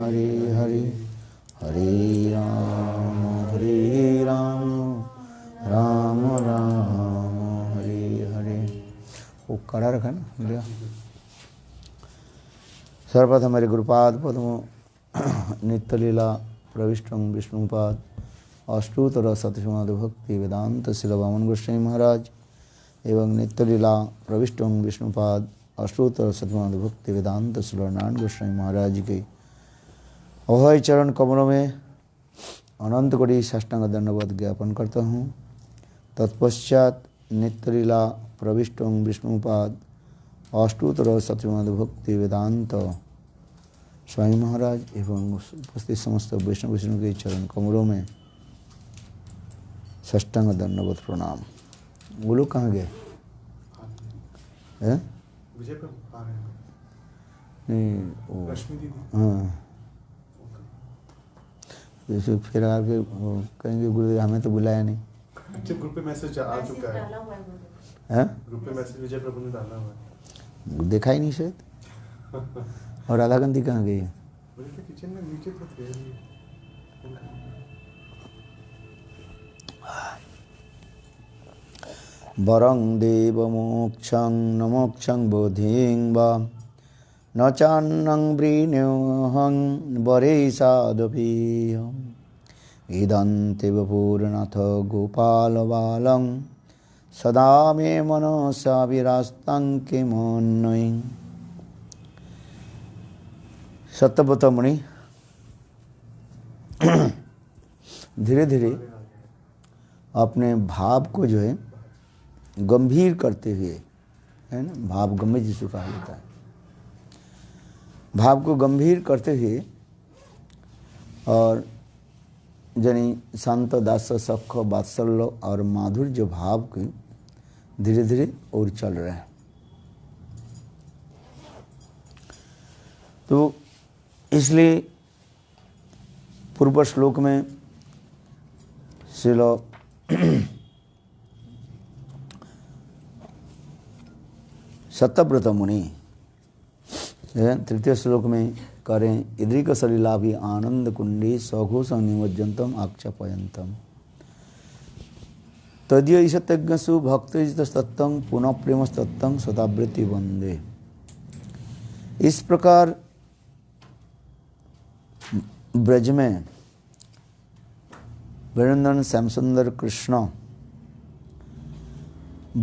हरे हरे हरे राम राम राम हरे हरे। वो कड़ा रखा ना लिया। सर्वप्रथम हमारे गुरुपाद पद्म नित्य लीला प्रविष्टं विष्णुपाद अष्टोत्तर शतशतमाद भक्ति वेदांत श्री वामन गोस्वामी महाराज एवं नित्य लीला प्रविष्टं विष्णुपाद अष्टोत्तर शतशतमाद भक्ति वेदांत श्री नारायण गोस्वामी महाराज के अभय चरण कमलों में अनंत कोटि साष्टांग दंडवत ज्ञापन करता हूँ। तत्पश्चात नित्य लीला प्रविष्टं विष्णुपाद अष्टोत्तर शतशतमाद भक्ति वेदांत स्वामी महाराज एवं उपस्थित समस्त वैष्णव विष्णु के चरण कमलों में साष्टांग दंडवत प्रणाम। वो लोग कहाँ गए हैं? नहीं हाँ, जैसे फिर आके कहेंगे गुरुदेव हमें तो बुलाया नहीं। अच्छा, ग्रुप पे मैसेज आ चुका है। हैं? ग्रुप पे मैसेज विजय प्रभु ने डाला हुआ है। देखा ही नहीं शायद। और राधा गांधी कहाँ गई है? बोले तो किचन में नीचे तो थे। वरं देव मोक्षं न मोक्षं बोधिं वा न चान्नं वृण्योऽहं वरे साधुभिः इदन्ते पूर्णथ गोपालबालं सदा मे मनसा विरास्तं किमन्यै। सत्यव्रत मुनि धीरे धीरे अपने भाव को जो है गंभीर करते हुए, है ना, भाव गंभीर जिसको कहा जाता है, भाव को गंभीर करते हुए और जनी शांत दास सख वात्सल्य और माधुर्य भाव के धीरे धीरे और चल रहे हैं। तो इसलिए पूर्व श्लोक में श्रील सत्यव्रत मुनि तृतीय श्लोक में करें इद्रिक सलिलाभि आनंद कुंडी सघोष निमज्जंतम आक्षपयंतम तदीय ईशतज्ञसु भक्तस्तत्तं पुनः प्रेमस्तत्तं सदावृत्ति वंदे। इस प्रकार ब्रज में वृंदन श्याम सुंदर कृष्ण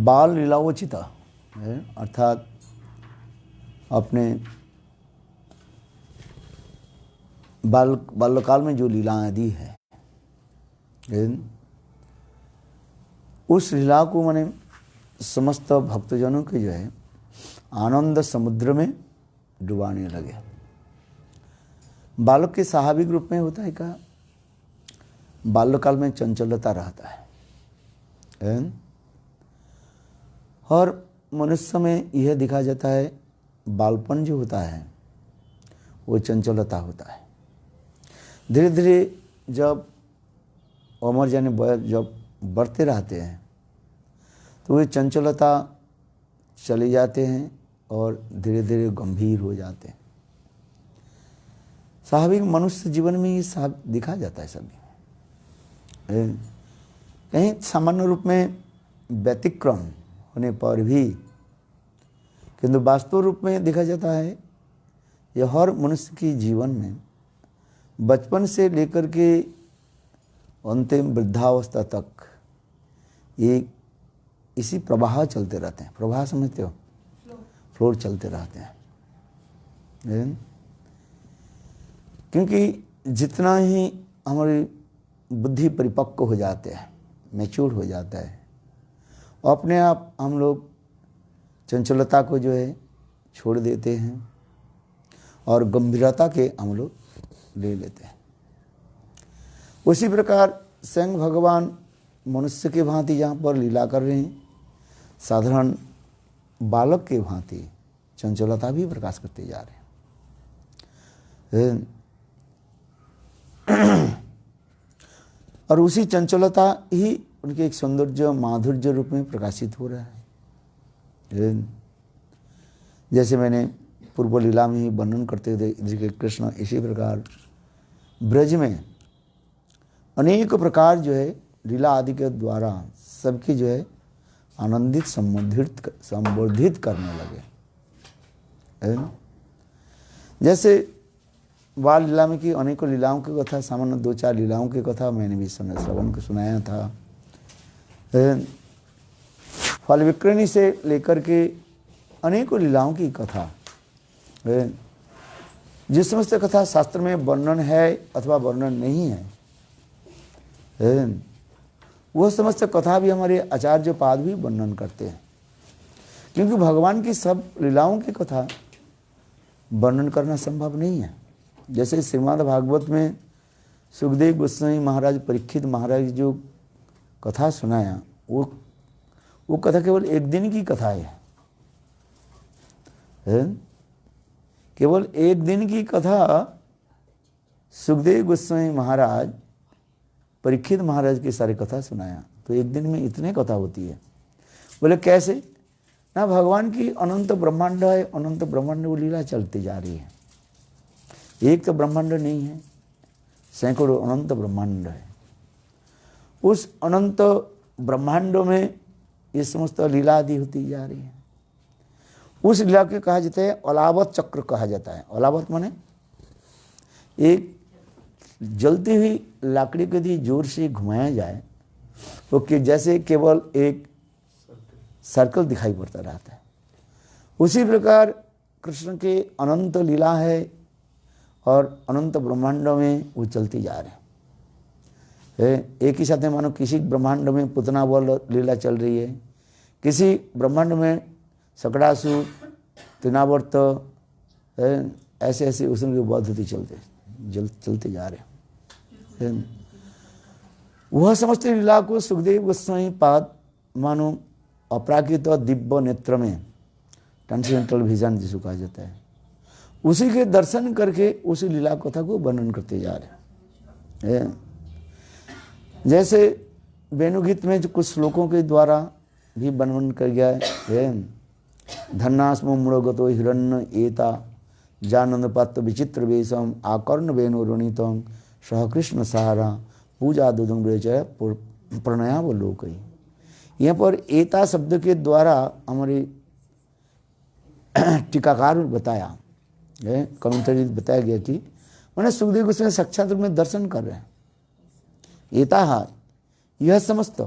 बाल लीलावोचित है, अर्थात अपने बाल्यकाल में जो लीलाएं दी है, उस लीला को माने समस्त भक्तजनों के जो है आनंद समुद्र में डुबाने लगे। बालक के स्वाभाविक रूप में होता है क्या, बाल्यकाल में चंचलता रहता है और मनुष्य में यह दिखा जाता है बालपन जो होता है वो चंचलता होता है। धीरे धीरे जब उम्र यानी वयस जब बढ़ते रहते हैं तो वे चंचलता चले जाते हैं और धीरे धीरे गंभीर हो जाते हैं। स्वाभाविक मनुष्य जीवन में ये सब दिखा जाता है सभी, कहीं सामान्य रूप में व्यतिक्रम होने पर भी, किंतु वास्तव रूप में देखा जाता है यह हर मनुष्य के जीवन में बचपन से लेकर के अंतिम वृद्धावस्था तक ये इसी प्रवाह चलते रहते हैं। प्रवाह समझते हो? फ्लोर चलते रहते हैं। क्योंकि जितना ही हमारी बुद्धि परिपक्व हो जाते हैं, मैच्योर हो जाता है, अपने आप हम लोग चंचलता को जो है छोड़ देते हैं और गंभीरता के हम लोग ले लेते हैं। उसी प्रकार स्वयं भगवान मनुष्य के भांति जहाँ पर लीला कर रहे हैं, साधारण बालक के भांति चंचलता भी प्रकाश करते जा रहे हैं। और उसी चंचलता ही उनके एक सौंदर्य माधुर्य रूप में प्रकाशित हो रहा है। जैसे मैंने पूर्व लीला में ही वर्णन करते थे श्री कृष्ण, इसी प्रकार ब्रज में अनेक प्रकार जो है लीला आदि के द्वारा सबकी जो है आनंदित संबोधित करने लगे, है ना। जैसे बाल लीला में की अनेकों लीलाओं की कथा, सामान्य 2-4 लीलाओं की कथा मैंने भी श्रवण को सुनाया था। फल विक्रयणी से लेकर के अनेकों लीलाओं की कथा, जिस समस्त कथा शास्त्र में वर्णन है अथवा वर्णन नहीं है, वह समस्त कथा भी हमारे आचार्य पाद भी वर्णन करते हैं, क्योंकि भगवान की सब लीलाओं की कथा वर्णन करना संभव नहीं है। जैसे श्रीमद् भागवत में सुखदेव गोस्वामी महाराज परीक्षित महाराज जो कथा सुनाया, वो कथा केवल एक दिन की कथा है, केवल एक दिन की कथा सुखदेव गोस्वामी महाराज परीक्षित महाराज की सारी कथा सुनाया। तो एक दिन में इतने कथा होती है। बोले कैसे ना, भगवान की अनंत ब्रह्मांड है, अनंत ब्रह्मांड वो लीला चलती जा रही है। एक तो ब्रह्मांड नहीं है, सैकड़ों अनंत ब्रह्मांड है। उस अनंत ब्रह्मांडों में ये समस्त लीला आदि होती जा रही है। उस लीला के कहा जाता है अलावत चक्र कहा जाता है। अलावत माने एक जलती हुई लाकड़ी को यदि जोर से घुमाया जाए तो कि जैसे केवल एक सर्कल दिखाई पड़ता रहता है। उसी प्रकार कृष्ण के अनंत लीला है और अनंत ब्रह्मांडों में वो चलती जा रहे हैं। एक ही साथ में मानो किसी ब्रह्मांड में पुतना बल लीला चल रही है, किसी ब्रह्मांड में सकड़ासुर, तिनावर्त, ऐसे ऐसे उसमें पद्धति चलते जा रहे हैं। वह समस्त लीला को सुखदेव गोस्वामी पाद मानो अपराकृत दिव्य नेत्र में ट्रांसेंडेंटल विजन जिसको कहा जाता है, उसी के दर्शन करके उसी लीला कथा को वर्णन करते जा रहे हैं। जैसे वेणुगीत में जो कुछ श्लोकों के द्वारा भी वर्णन कर गया है, धन्नास्मो मूढ़गतो हिरण्य एता जानंद पात्र विचित्र वेशम आकर्ण वेणु रणितम सह कृष्ण सहारा पूजा दुदुंग बेचय प्रणयावलोकई। यहाँ पर एता शब्द के द्वारा हमारे टीकाकार बताया है, कमेंटरी बताया गया कि मैंने सुखदेव गोस्वामी साक्षात रूप में दर्शन कर रहे हैं। एता यह समस्त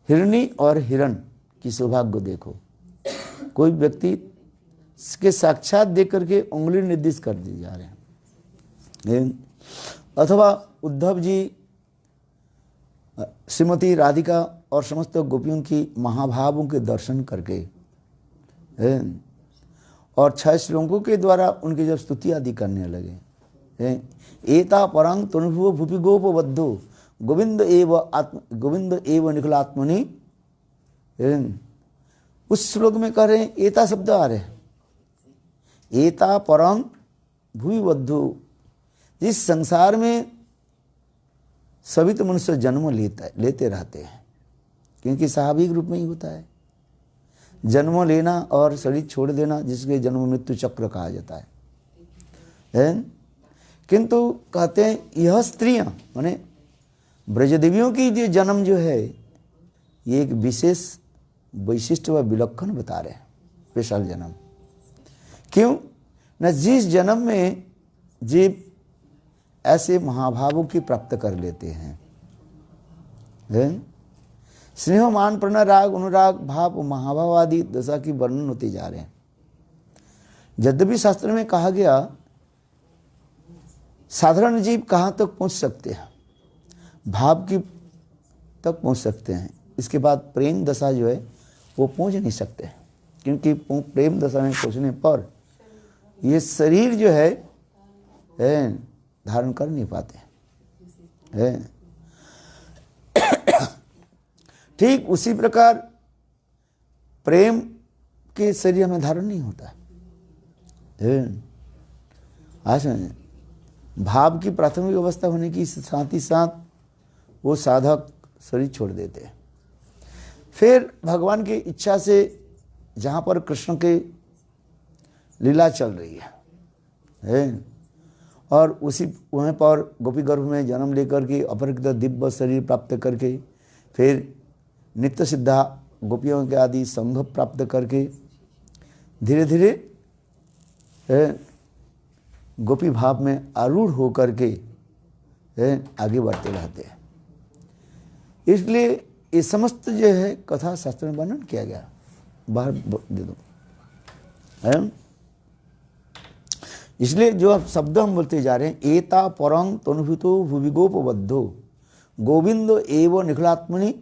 हिरणी और हिरण की सौभाग्य देखो। कोई व्यक्ति के साक्षात देख करके उंगली निर्देश कर दिए जा रहे हैं। अथवा उद्धव जी श्रीमती राधिका और समस्त गोपियों की महाभावों के दर्शन करके और 6 श्लोकों के द्वारा उनकी जब स्तुति आदि करने लगे, एता परंग तनुभुव भूपि गोपबद्धो गोविंद एव निखिलात्मनि। उस श्लोक में कह रहे हैं एता शब्द आ रहे हैं, एता परंग भूपि बद्धो। जिस संसार में सभी तो मनुष्य जन्म लेते रहते हैं, क्योंकि स्वाभाविक रूप में ही होता है जन्म लेना और शरीर छोड़ देना, जिसके जन्म मृत्यु चक्र कहा जाता है। किंतु कहते हैं यह स्त्रियां माने ब्रजदेवियों की जो जन्म जो है ये एक विशेष वैशिष्ट व विलक्षण बता रहे हैं, स्पेशल जन्म। क्यों न, जिस जन्म में जीव ऐसे महाभावों की प्राप्त कर लेते हैं, स्नेह मान प्रणय राग अनुराग भाव महाभाव आदि दशा की वर्णन होते जा रहे हैं। यद्यपि शास्त्र में कहा गया साधारण जीव कहाँ तक पहुँच सकते हैं, भाव की तक पहुँच सकते हैं, इसके बाद प्रेम दशा जो है वो पहुँच नहीं सकते, क्योंकि प्रेम दशा में पहुँचने पर ये शरीर जो है धारण कर नहीं पाते हैं। ठीक उसी प्रकार प्रेम के शरीर में धारण नहीं होता है। आज भाव की प्राथमिक अवस्था होने की साथ ही साथ वो साधक शरीर छोड़ देते हैं। फिर भगवान की इच्छा से जहाँ पर कृष्ण के लीला चल रही है? और उसी वहाँ पर गोपी गर्भ में जन्म लेकर के अपरिकृत दिव्य शरीर प्राप्त करके फिर नित्य सिद्धा गोपियों के आदि संघ प्राप्त करके धीरे धीरे गोपी भाव में आरूढ़ होकर के आगे बढ़ते रहते हैं। इसलिए ये समस्त जो है कथा शास्त्र में वर्णन किया गया। बाहर दे दो है। इसलिए जो अब शब्द हम बोलते जा रहे हैं, एता परं तनुभूतो भुविगोपबद्धो गोविंद एव निखिलात्मनि।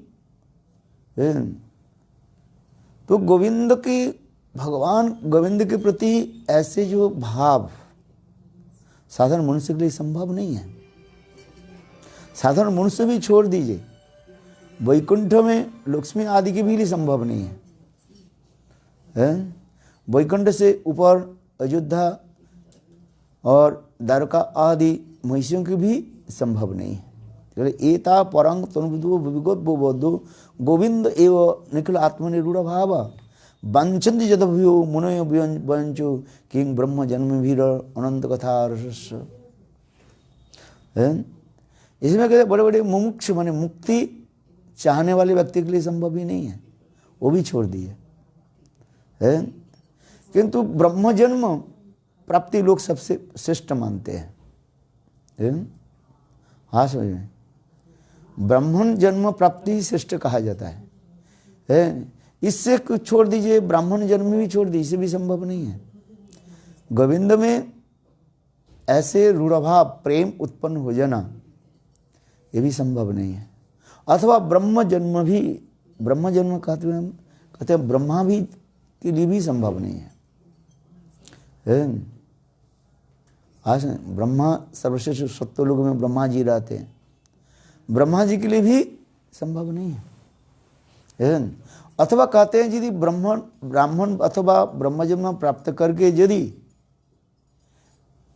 तो गोविंद की, भगवान गोविंद के प्रति ऐसे जो भाव साधारण मनुष्य के लिए संभव नहीं है। साधारण मनुष्य भी छोड़ दीजिए, वैकुंठ में लक्ष्मी आदि के भी लिए संभव नहीं है। वैकुंठ से ऊपर अयोध्या और द्वारका आदि महिषियों की भी संभव नहीं है। एता परंग तनुविदो विगोद्बोधो गोविंद एव निखिल आत्मनिरूढ़ भाव वांछन्ति यदभ्यो मुनयो वंचो किंग ब्रह्म जन्म भीर अनंत कथा रसस्य। इसमें कहते बड़े बड़े मुमुक्ष माने मुक्ति चाहने वाले व्यक्ति के लिए संभव ही नहीं है, वो भी छोड़ दिए है। किंतु ब्रह्म जन्म प्राप्ति लोग सबसे श्रेष्ठ मानते हैं। हाँ समझ में, ब्राह्मण जन्म प्राप्ति श्रेष्ठ कहा जाता है। इससे कुछ छोड़ दीजिए, ब्राह्मण जन्म भी छोड़ दीजिए, इसे भी संभव नहीं है। गोविंद में ऐसे रूढ़भाव प्रेम उत्पन्न हो जाना, ये भी संभव नहीं है। अथवा ब्रह्म जन्म भी, ब्रह्म जन्म कहते हैं ब्रह्मा भी के लिए भी संभव नहीं है। आज ब्रह्मा सर्वश्रेष्ठ सत्वलोक में ब्रह्मा जी रहते हैं, ब्रह्मा जी के लिए भी संभव नहीं है। अथवा कहते हैं यदि ब्राह्मण अथवा ब्रह्म जन्म प्राप्त करके यदि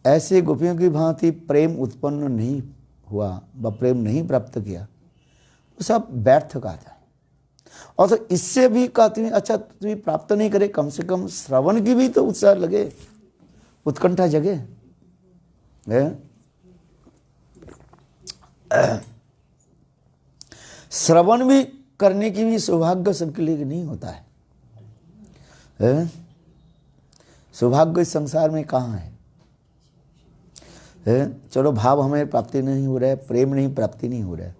ऐसे गोपियों की भांति प्रेम उत्पन्न नहीं हुआ व प्रेम नहीं प्राप्त किया तो सब व्यर्थ कहा जाए। और तो इससे भी कहते हैं अच्छा तुम्हें प्राप्त नहीं करे, कम से कम श्रवण की भी तो उत्साह लगे, उत्कंठा जगे। श्रवण भी करने की भी सौभाग्य सबके लिए नहीं होता है। सौभाग्य इस संसार में कहाँ है? चलो भाव हमें प्राप्ति नहीं हो रहा है, प्रेम नहीं प्राप्ति नहीं हो रहा है,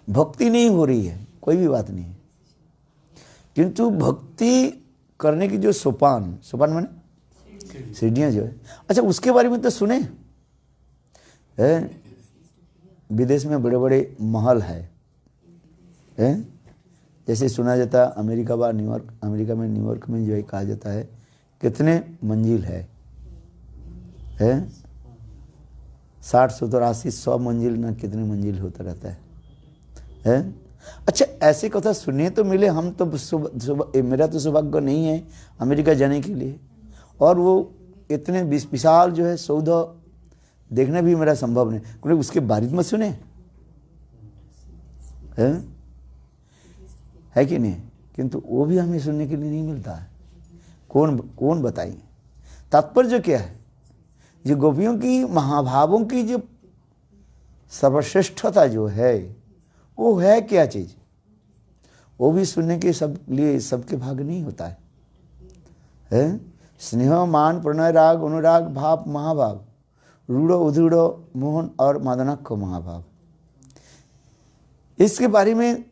भक्ति नहीं हो रही है, कोई भी बात नहीं है। किंतु भक्ति करने की जो सोपान माने सीढ़ियाँ जो है, अच्छा उसके बारे में तो सुने विदेश में बड़े बड़े महल है। जैसे सुना जाता है अमेरिका व न्यूयॉर्क, अमेरिका में न्यूयॉर्क में जो है कहा जाता है कितने मंजिल है 60 70 80 100 मंजिल ना कितने मंजिल होता रहता है। अच्छा ऐसी कथा सुनने तो मिले, हम तो मेरा तो सौभाग्य नहीं है अमेरिका जाने के लिए, और वो इतने विशाल जो है सौदा देखना भी मेरा संभव नहीं, क्योंकि उसके बारे में सुने है कि नहीं। किंतु वो भी हमें सुनने के लिए नहीं मिलता है। कौन बताएंगे? तात्पर्य क्या है? जो गोपियों की महाभावों की जो सर्वश्रेष्ठता जो है वो है क्या चीज, वो भी सुनने के सब लिए सबके भाग नहीं होता है। स्नेह मान प्रणय राग अनुराग भाव महाभाव रूढ़ उदृढ़ मोहन और मादनाक्ष महाभाव, इसके बारे में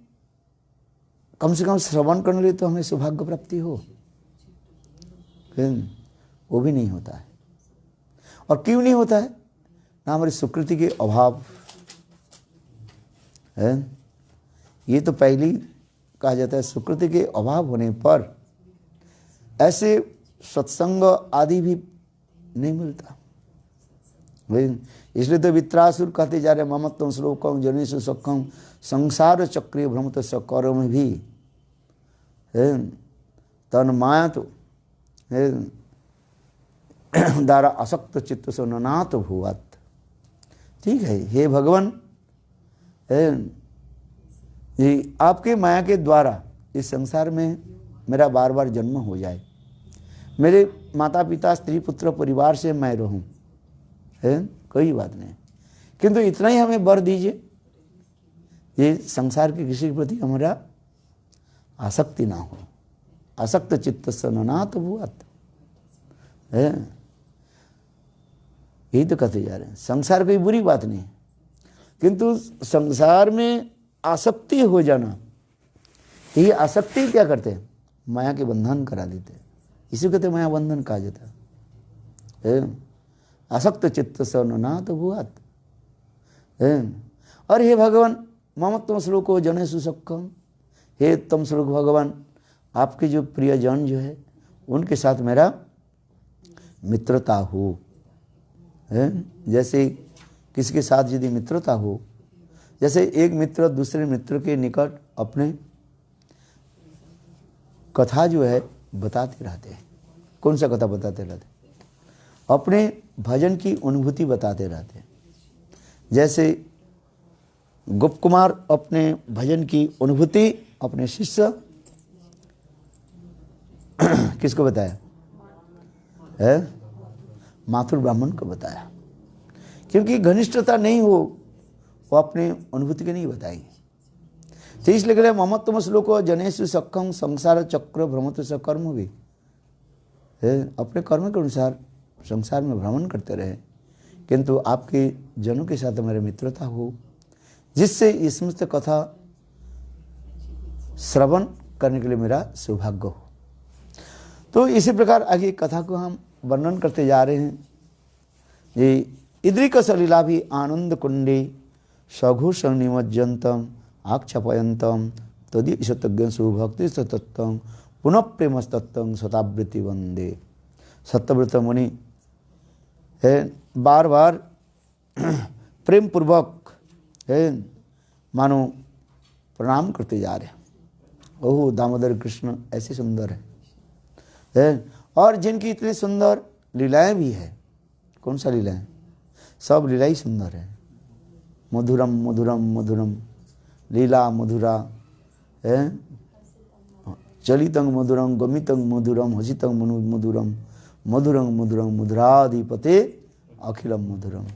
कम से कम श्रवण करने लिए तो हमें सौभाग्य प्राप्ति हो, वो भी नहीं होता है। और क्यों नहीं होता है? ना हमारी सुकृति के अभाव है। ये तो पहली कहा जाता है सुकृति के अभाव होने पर ऐसे सत्संग आदि भी नहीं मिलता। इसलिए तो वित्रासुर कहते जा रहे ममत्वं श्लोकं जनेषु सखं संसार चक्रीय भ्रमत सकौरव में भी तन माया तो द्वारा असक्त चित्त से ननात भुवत। ठीक है, हे भगवान ये आपके माया के द्वारा इस संसार में मेरा बार बार जन्म हो जाए, मेरे माता पिता स्त्री पुत्र परिवार से मैं रहूं, है कोई बात नहीं, किंतु इतना ही हमें वर दीजिए, ये संसार के किसी के प्रति हमारा आसक्ति ना हो। आसक्त चित्त से ननाथ भूआत है, यही तो कहते जा रहे हैं। संसार कोई बुरी बात नहीं, किंतु संसार में आसक्ति हो जाना, यही आसक्ति क्या करते हैं, माया के बंधन करा देते हैं, इसी कहते माया बंधन कहा जाता है। आसक्त चित्त से ननाथ भूआत है। और हे भगवान ममत्व श्लोको जनेषु सख्यम, हे तम श्लोक भगवान आपके जो प्रियजन जो है उनके साथ मेरा मित्रता हो, है। जैसे किसी के साथ यदि मित्रता हो, जैसे एक मित्र दूसरे मित्र के निकट अपने कथा जो है बताते रहते हैं। कौन सा कथा बताते रहते हैं? अपने भजन की अनुभूति बताते रहते हैं। जैसे गोप कुमार अपने भजन की अनुभूति अपने शिष्य किसको बताया है? माथुर ब्राह्मण को बताया। क्योंकि घनिष्ठता नहीं हो वो अपने अनुभूति के नहीं बताएंगे। तो इसलिए कह रहे ममत्व श्लोको जनेषु सख्यम संसार चक्र भ्रमत स कर्म भी है। अपने कर्म के अनुसार संसार में भ्रमण करते रहे, किंतु आपके जनों के साथ मेरी मित्रता हो, जिससे ये समस्त कथा श्रवण करने के लिए मेरा सौभाग्य हो। तो इसी प्रकार आगे कथा को हम वर्णन करते जा रहे हैं। ये इद्रिक सलीला भी आनंद कुंडे सघोषण निमज्जंतम आक्षपयंतम तदि ईशतज्ञ सुभक्ति सतत्तम पुनः प्रेमस्तत्तम शतावृत्ति वंदे। सत्यव्रत मुनि है बार बार प्रेम पूर्वक है मानो प्रणाम करते जा रहे हैं। ओह दामोदर कृष्ण ऐसे सुंदर है। और जिनकी इतनी सुंदर लीलाएं भी है। कौन सा लीलाएं? सब लीला ही सुंदर है। मधुरम मधुरम मधुरम लीला मधुरा है। चलितं मधुरं गमितं मधुरम हसितं मधुरम मधुरं मधुरं मधुराधिपते अखिलम मधुरम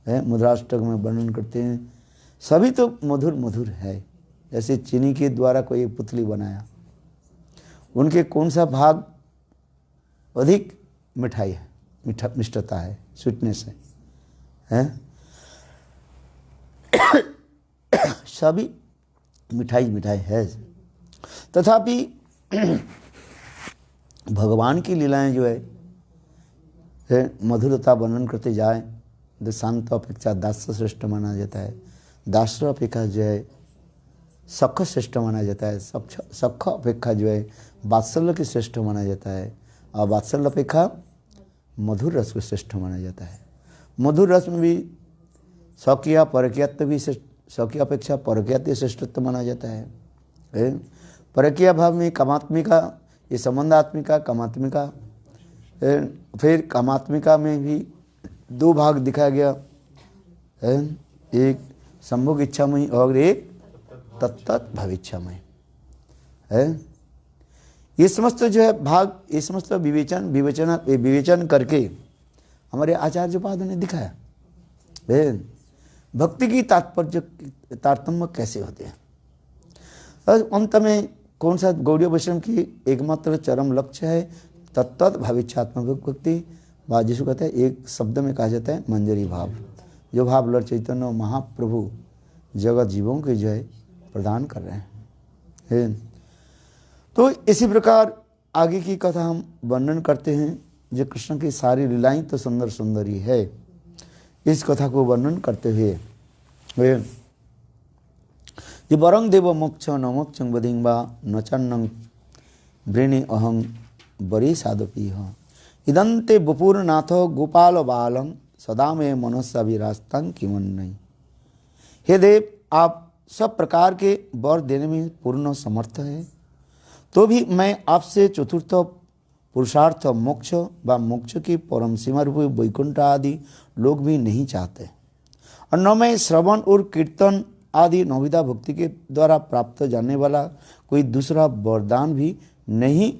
है। मधुराष्टक में वर्णन करते हैं सभी तो मधुर मधुर है। जैसे चीनी के द्वारा कोई एक पुतली बनाया, उनके कौन सा भाग अधिक मिठाई है, मिष्टता है, स्वीटनेस है? सभी मिठाई मिठाई है। तथापि भगवान की लीलाएं जो है मधुरता वर्णन करते जाए तो शांत अपेक्षा दास श्रेष्ठ माना जाता है। दास अपेक्षा जो है सख श्रेष्ठ माना जाता है। सख अपेक्षा जो है वात्सल्य के श्रेष्ठ माना जाता है। और वात्सल्य अपेक्षा मधुर रस को श्रेष्ठ माना जाता है। मधुर रस में भी स्वकीय परकीयत्व भी स्वकीय अपेक्षा परकीयत्व श्रेष्ठत्व माना जाता है। परकीय भाव में कामात्मिका, ये संबंधात्मिका कामात्मिका, फिर कामात्मिका में भी दो भाग दिखाया गया है, एक संभोग इच्छामयी और एक तत्त भविष्यमय है। ये समस्त जो है भाग, ये समस्त विवेचन करके हमारे आचार्य पाद ने दिखाया भक्ति की तारतम्य कैसे होते हैं। और अंत में कौन सा गौड़ीय वैष्णव की एकमात्र चरम लक्ष्य है तत्त भाविच्छात्मक भक्ति, जिसको कहते हैं एक शब्द में कहा जाता है मंजरी भाव। जो भाव लड़ चैतन्य महाप्रभु जगत जीवों के जो है प्रदान कर रहे हैं। तो इसी प्रकार आगे की कथा हम वर्णन करते हैं। जो कृष्ण की सारी लीलाएं तो सुंदर सुंदर ही है। इस कथा को वर्णन करते हुए ये वरंग देव मोक्ष न मोक्षं वधिंबा न चन्नं वृणे अहं बरी साधपी इदंते बपूरनाथ गोपाल बालं सदा में मनस्सा विरास्तं किमन्नई। हे देव, आप सब प्रकार के वर देने में पूर्ण समर्थ है, तो भी मैं आपसे चतुर्थ पुरुषार्थ मोक्ष व मोक्ष की परम सीमा रूप वैकुंठ आदि लोग भी नहीं चाहते। और न मैं श्रवण और कीर्तन आदि नवविधा भक्ति के द्वारा प्राप्त जाने वाला कोई दूसरा वरदान भी नहीं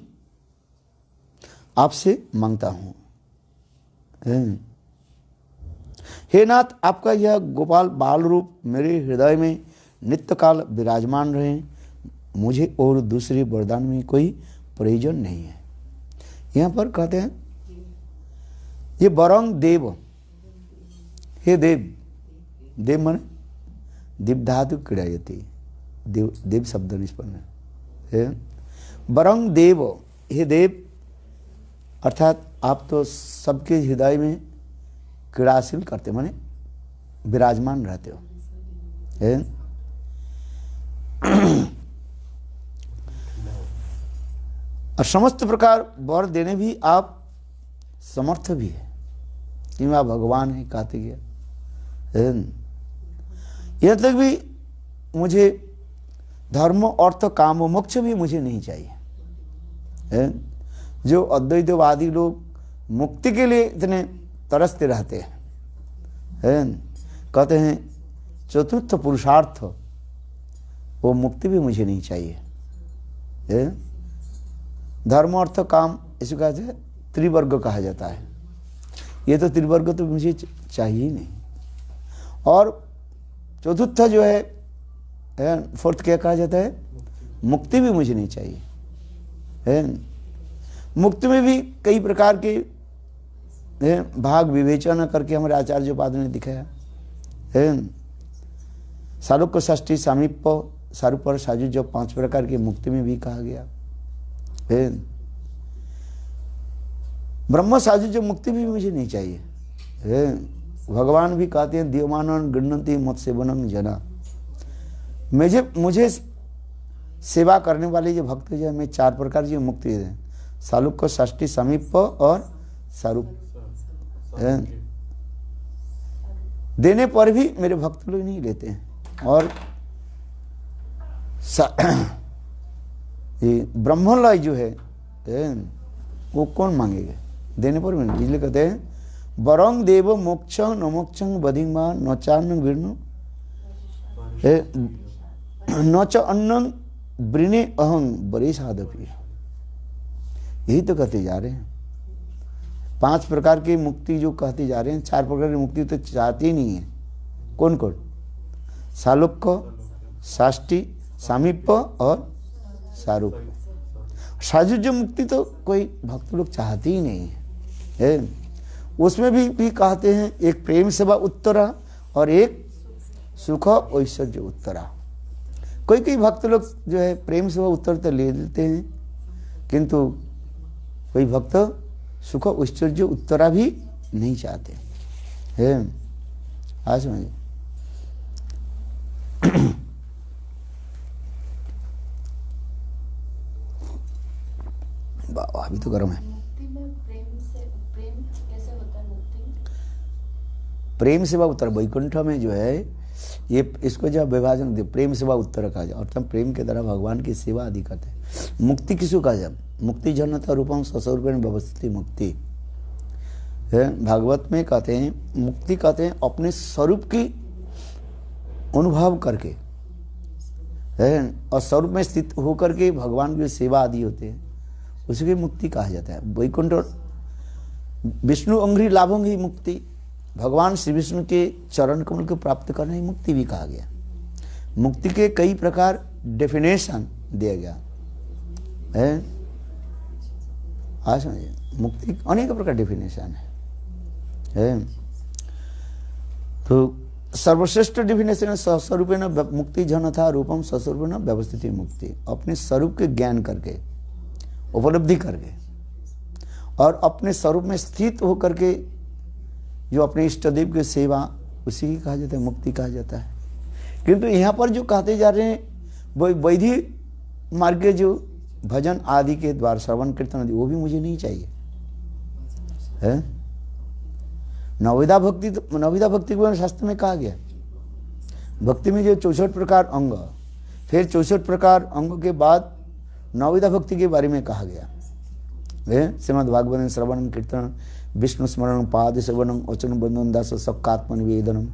आपसे मांगता हूँ। हे नाथ, आपका यह गोपाल बाल रूप मेरे हृदय में नित्य काल विराजमान रहे। मुझे और दूसरे वरदान में कोई प्रयोजन नहीं है। यहाँ पर कहते हैं ये वरंग देव, हे देव, देव माने दिव धातु क्रियायति, देव देव शब्द निष्पन्न है। वरंग देव, हे देव, अर्थात आप तो सबके हृदय में क्रियाशील करते माने विराजमान रहते हो। और समस्त प्रकार वर देने भी आप समर्थ भी है, क्योंकि आप भगवान है कहते गया। यह तक भी मुझे धर्म अर्थ काम और मोक्ष भी मुझे नहीं चाहिए। जो अद्वैतवादी लोग मुक्ति के लिए इतने तरसते रहते हैं, कहते हैं चतुर्थ पुरुषार्थ, वो मुक्ति भी मुझे नहीं चाहिए। धर्म अर्थ काम इसको कहते हैं त्रिवर्ग कहा जाता है। ये तो त्रिवर्ग तो मुझे चाहिए ही नहीं। और चतुर्थ जो है फोर्थ क्या कहा जाता है, मुक्ति भी मुझे नहीं चाहिए। मुक्ति में भी कई प्रकार के भाग विवेचन करके हमारे आचार्य पाद ने दिखाया। सारूप्य षष्ठी सामीप्य सारूपर साजु जो 5 प्रकार की मुक्ति में भी कहा गया। ब्रह्म साजु जो मुक्ति भी मुझे नहीं चाहिए। भगवान भी कहते हैं दीयमानन गृह्णन्ति मत सेवनं जना। मुझे सेवा करने वाले जो भक्त जो है, मैं 4 प्रकार की मुक्ति दें, सालुक्य षष्ठी समीप और सारूप देने पर भी मेरे भक्त लोग नहीं लेते हैं। और ये ब्रह्मलय जो है वो कौन मांगेगा, देने पर भी। इसलिए कहते हैं वरंग देव मोक्ष न मोक्षं बधिमा न चान्न विष्णु न च अन्नं वृणे अहं बड़े साधपी। यही तो कहते जा रहे हैं। 5 प्रकार की मुक्ति जो कहते जा रहे हैं, 4 प्रकार की मुक्ति तो चाहते ही नहीं है। कौन कौन? सालोक्य, साष्टी, सामीप्य और सारूप। साजुज्य मुक्ति तो कोई भक्त लोग चाहते ही नहीं है। उसमें भी कहते हैं एक प्रेम सेवा उत्तरा और एक सुख ऐश्वर्य उत्तरा। कोई भक्त लोग जो है प्रेम सेवा उत्तर तो ले लेते हैं, किंतु कोई भक्त सुख ऐश्वर्य उत्तरा भी नहीं चाहते हैं। आज समझिए। अभी तो गर्म है। मुक्ति में प्रेम कैसे होता है? मुक्ति प्रेम सेवा उत्तर वैकुंठ में जो है ये इसको जब विभाजन प्रेम सेवा उत्तर कहा जाए, अर्थात प्रेम के द्वारा भगवान की सेवा आदि करते हैं। मुक्ति किसको कहा जाए? मुक्ति जनता रूपम स्वस्वरूपेण व्यवस्थित मुक्ति है। भागवत में कहते हैं मुक्ति कहते हैं अपने स्वरूप की अनुभव करके है, और स्वरूप में स्थित होकर के भगवान की सेवा आदि होते हैं, उसी की मुक्ति कहा जाता है। वैकुंठ विष्णु अंघ्रि लाभंगी मुक्ति, भगवान श्री विष्णु के चरण कमल को प्राप्त करना ही मुक्ति भी कहा गया। मुक्ति के कई प्रकार डेफिनेशन दिया गया है। आज समझिए, मुक्ति अनेक प्रकार डेफिनेशन है। तो सर्वश्रेष्ठ डेफिनेशन स्वस्वरूपेण मुक्ति जन था रूपम स्वस्वरूपेण व्यवस्थित मुक्ति। अपने स्वरूप के ज्ञान करके, उपलब्धि करके और अपने स्वरूप में स्थित होकर के जो अपने इष्ट देव की सेवा, उसी की कहा जाता है मुक्ति कहा जाता है। किंतु यहाँ पर जो कहते जा रहे हैं वो वैदिक मार्ग के जो भजन आदि के द्वारा श्रवण कीर्तन आदि, वो भी मुझे नहीं चाहिए है। नवविधा भक्ति, तो नवविधा भक्ति के बारे में शास्त्र में कहा गया। भक्ति में जो 64 प्रकार अंग, फिर 64 प्रकार अंग के बाद नवविधा भक्ति के बारे में कहा गया है। श्रीमद् भागवत श्रवण कीर्तन विष्णु स्मरण पाद सेवनम वचन बंधन दास सत्कात्म निवेदनम,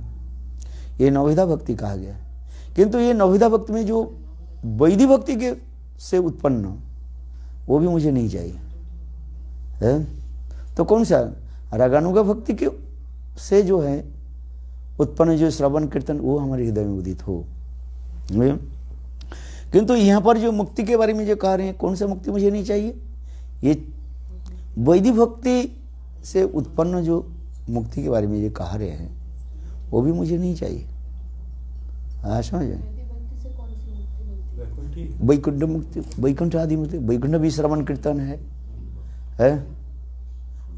ये नवविधा भक्ति कहा गया। किंतु ये नवविधा भक्ति में जो वैदिक भक्ति के से उत्पन्न, वो भी मुझे नहीं चाहिए है। तो कौन सा रागानुग भक्ति के से जो है उत्पन्न जो श्रवण कीर्तन वो हमारे हृदय में उदित हो। किंतु यहाँ पर जो मुक्ति के बारे में जो कह रहे हैं, कौन सा मुक्ति मुझे नहीं चाहिए, ये वैदिक भक्ति से उत्पन्न जो मुक्ति के बारे में जो कह रहे हैं वो भी मुझे नहीं चाहिए। हाँ समझ जाए, भक्ति से कौन सी मुक्ति मिलती है? वैकुंठ मुक्ति, वैकुंठ आदि मुक्ति, वैकुंठ भी श्रवण कीर्तन है।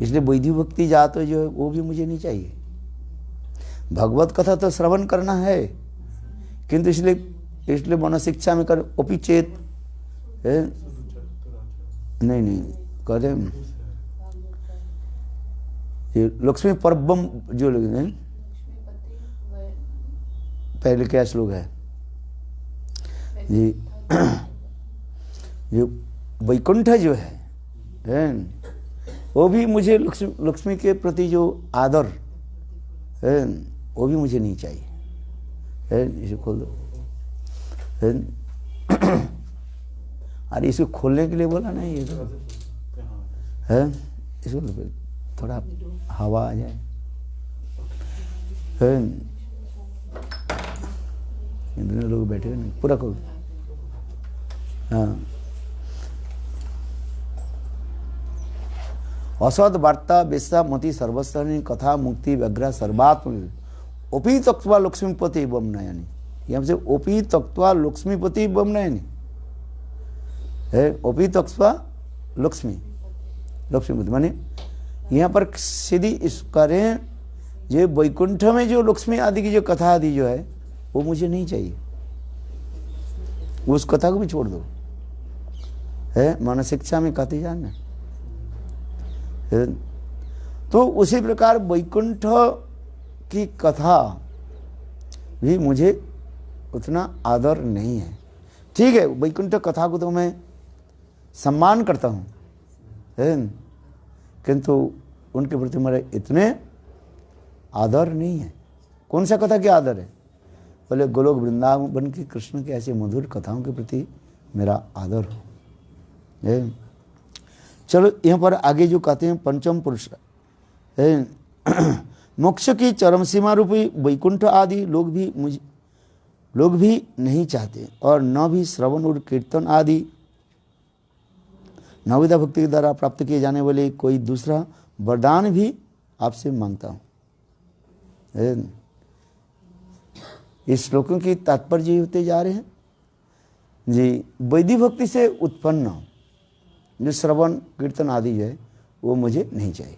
इसलिए वैदिक भक्ति जात जो है वो भी मुझे नहीं चाहिए। भगवत कथा तो श्रवण करना है, किंतु इसलिए मन शिक्षा में कर ओपी चेत है नहीं कहते ये लक्ष्मी परबम जो लोग हैं, पहले क्या श्लोक है जी, जो वैकुंठ जो है वो भी मुझे लक्ष्मी के प्रति जो आदर है वो भी मुझे नहीं चाहिए। इसे खोल दो। अरे इसको खोलने के लिए बोला नहीं, ये तो है, इसको थोड़ा हवा आ जाए। दोनों लोग बैठे हुए नहीं, पूरा खोल। हाँ, असद वार्ता बेस्ता मति सर्वस्तरणी कथा मुक्ति व्यग्रा सर्वात्म ओपी तत्वा लक्ष्मीपति बम नयनी। यहाँ से ओपी तत्वा लक्ष्मीपति बम नयनी है। ओपी तत्वा लक्ष्मीपति माने यहाँ पर सीधी इस करें ये वैकुंठ में जो लक्ष्मी आदि की जो कथा आदि जो है वो मुझे नहीं चाहिए, उस कथा को भी छोड़ दो। है मन शिक्षा में कहते जाना। तो उसी प्रकार वैकुंठ की कथा भी मुझे उतना आदर नहीं है। ठीक है, वैकुंठ कथा को तो मैं सम्मान करता हूँ, किंतु उनके प्रति मेरा इतने आदर नहीं है। कौन सा कथा के आदर है? बोले गोलोक वृंदावन की कृष्ण के ऐसे मधुर कथाओं के प्रति मेरा आदर हो। चलो यहाँ पर आगे जो कहते हैं पंचम पुरुष मोक्ष की चरम सीमा रूपी वैकुंठ आदि लोग भी नहीं चाहते, और न भी श्रवण और कीर्तन आदि नवविधा भक्ति के द्वारा प्राप्त किए जाने वाले कोई दूसरा वरदान भी आपसे मांगता हूँ। इस श्लोकों की तात्पर्य होते जा रहे हैं जी, वैदिक भक्ति से उत्पन्न जो श्रवण कीर्तन आदि है वो मुझे नहीं चाहिए।